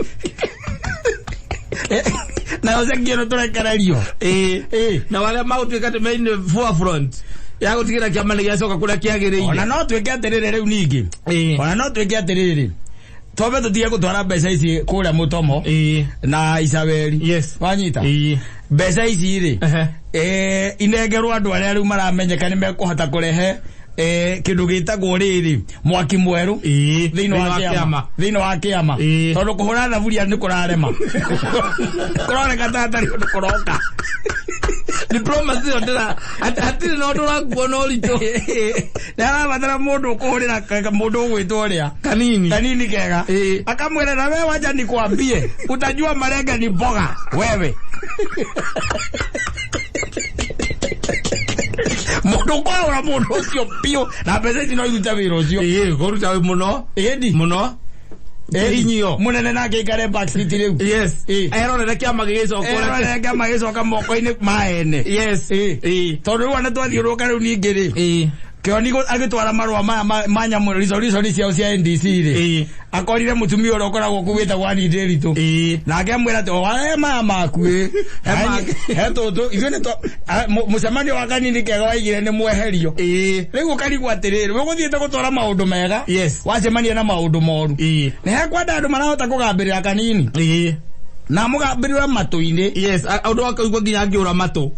Na ozekiro turekererio. Na wale mautwikate main forefront. Ya gutigira kiama ni giacoka kuria kiagiriire. Ona no twike atirire riu ningi. Ona no twike atirire. Tobe tutie gutwara mbeca ici kuria Mutomo na Isabeli. Yes. Wanyita. Mbeca ici ri. Inegerwo andu aria riu maramenyeka ni mekuhota kurehe kindu gitagwo riri mwaki mweru thiino wa kiama tondu kuhura thaburia ni kurarema kuroneka tatari undu kuroka diplomacy ondera atiri no nduraguo no rito na batara mundu kuhurira mundu gwitwo ria kanini kega akamwira na wewe wacha nikwambie utajua marenga ni mboga wewe mundu kwa mundu ucio pio na mbeca ici no iruta wira ucio goruta muno muno inyo munene nake ikare backseat riu. Yes. Erorere kiama gicoka moko-ini maene. Yes. Tondu wana twathiuruka riu ningi ri kioni agitwara marua manya mu resolution cia cia NDC ri akorire mutumia uri ukoragwo kuwita gwani ndiritu na akemwira to mama kwe hetutu ithune to mucemanio wa kanini kega waigire ni mweherio riu ukarigwo atiriri we guthiite gutwara maundu mega wacemania na maundu moru ni hekwenda andu marahota kugambirira kanini na mugambirira matu-ini. Yes, andu akaigwa nginya ngiura matu.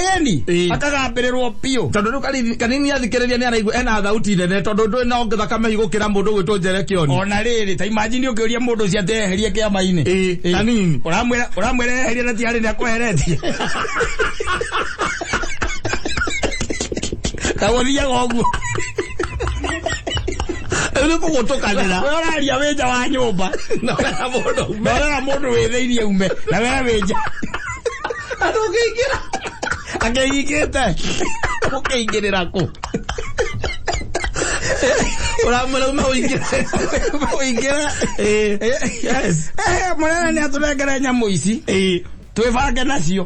Akagambirirwo pio. Tondu kanini athikiriria ni araigwa ena thauti nene tondu ndui no thakame igukira mundu gwitwo Njere Kioni. Ona riri ta imagine ukiuria mundu cia teherie kiama-ini. Kanini. Uramwira eherie na tiari ni akweheretie. Kawothia goguo. Ule kugutukanira. Wewe aria wenja wa nyumba. Na mundu witheirie ume. Na wewe wenja. Andu ukiingira. Akeigite. Ukiingirira ku. Uramwira uma uingira. Yes. Mwana ni aturengere nyamu ici. Twibange nacio.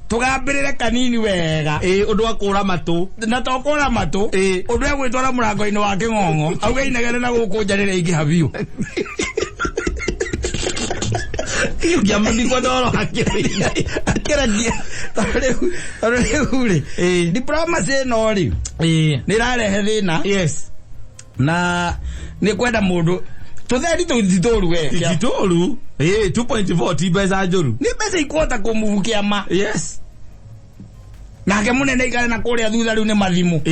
Tugambirire kanini wega undu wa kura matu na tokora matu undu wa gwitwara murango-ini wa king'ong'o auga inegere na guku njarire ingi habiu kiamudi kwa doro akiragia tareu diplomacy no ri ni rarehe thina. Yes. Na ni kwenda mundu tutheri tutitoru we tutitoru 2.4 tibeza njuru ni mbeca ikwota kumuvu kiama. Yes. Nake munene ikare na kuria thutha riu ni mathimu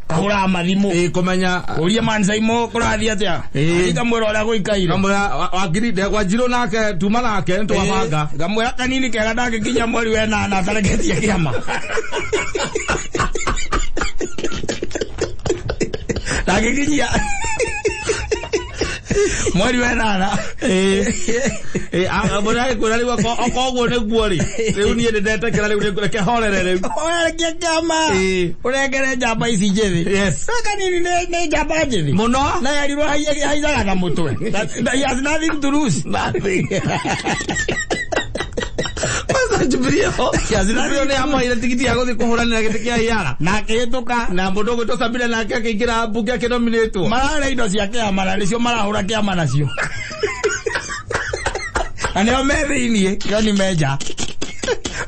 kahura mathimu kumenya uria Mansaimo kurathi atia ikamwira uria guikaire kamwira wagiride wajiro nake tuma nake ntwabanga ngamwira kanini kega ndagikinya mweri wena na tareketie kiama ndagikinya mweri wena abona kurari wa kogo ne guori riu nie ndete kira riu reke horere riu oreke kama uregere jamba ici njithi yes kanini ne jamba njithi muno na yarirwo haizaga na mutwe he has nothing to lose nothing Jubilee ne amo ile tikiti ya gothi kuhuranira giti kia hiara na kihituka na mundu gwitu Sabina nake akiingira bunge akinominatwo marare indo cia kiama nicio marahura kiama nacio aneo methiinie kio ni meja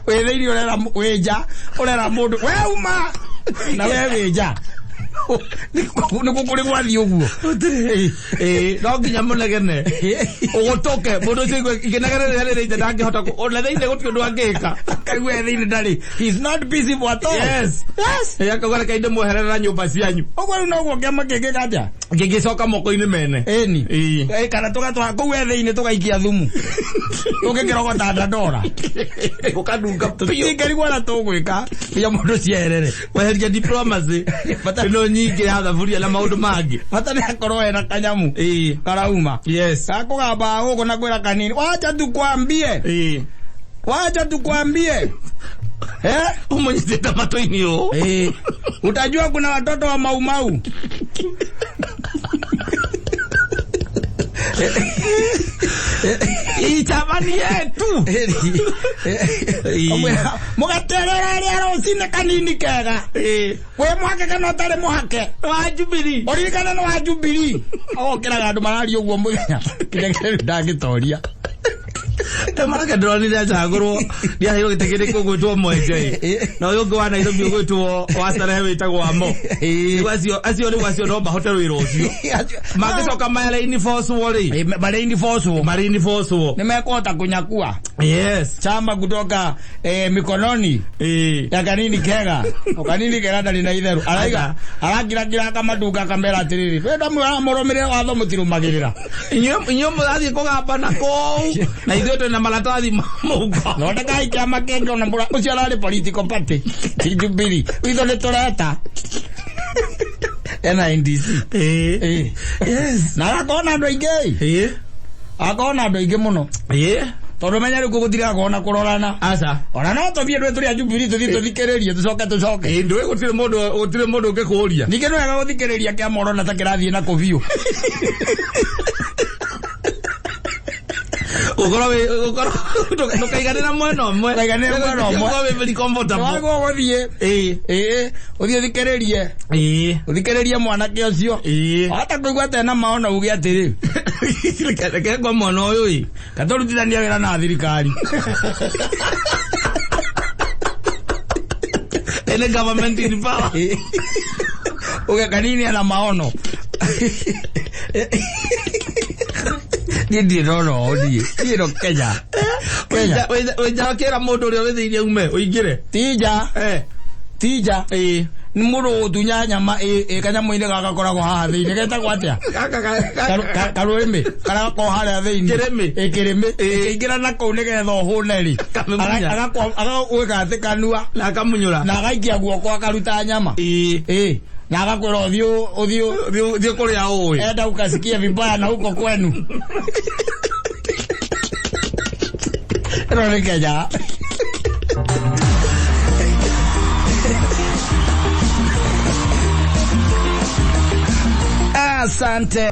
wethiinie urera weja urera mundu we uma na we weja niko kuri gwathi uguo no nginya munegene ugutuke mundu cigwe ikenagere rire ndangihota ona thiine guti undu angika kaigwe thiine ndari he is not busy for at all yes yakagora kainde muherera nyumba cianyu uguo no guo kiama kingi kaja ngigicoka moko-ini mene eni kana tugatwa kuwe thiine tugaikia thumu tugikirogota ndandora ukadunga pio ngerigwa na tugwika ya mundu cierere weheria diplomacy no nyingi ya thaburia na maundu mangi bata ni akorwo ena kanyamu karauma yes akugamba guko na kwira kanini wacha tukwambie umonyezeta matoini yo utajua kuna watoto wa maumau itamani yetu mugaterera ria rocine kanini kega we muhake kana utari muhake wa Jubilee oririkana no wa Jubilee okiraga andu marari uguo muthenya kirekere ndagitoria Maraka droni ya chagoro dia hiyo kitekere ko gwitwo mwenje na uyu ngwa na Nairobi gwitwo wastarehe witagwo amo acio ni wacio no mahote wiro ucio magicoka marine force wori marine force nimekota kunyakua yes chama kutoka mikononi ya kanini kega ndani na itheru aragira kama duka kamera atiriri wenda muromire watho mutirumagirira inyo murathi kugamba nako na ithuĩ na maratathi mauga no ndakai kiama kenge ona mbura ucio arari political party Jubilee ithuĩ nĩ tũreta NDC yes na akona andu aingi akona andu aingi muno tondu menya riu gutira gona kurorana aca ona no tobie ndwe turi a Jubilee tuthikiririe tucoke ndwe gutire mundu ngikuria nike no yaga guthikiriria kia morona ta kirathie na kuvio ukoro tukaiganira mwena umwe we very comfortable wago gothie uthikiririe mwanake ucio hata kuigwa tena maona uge atiri kegwa mwana uyu katorutithania wira na thirikari ene government in power uge kanini ana maono Nindi no tiro Kenya we kera mundu uria withiirie ume uingire tija ni muru dunya nyama kanyamu-ini gaka koragwo haha thiini getagwo atia karurimi karako haria thiini kirimi ingira na kuu nigetha uhune ri agagwika athi kanua na akamunyura na agaikia guoko akaruta nyama na agakwira uthio kuria uwi enda ukasikia vibaya na huko kwenu ero ni Kenya asante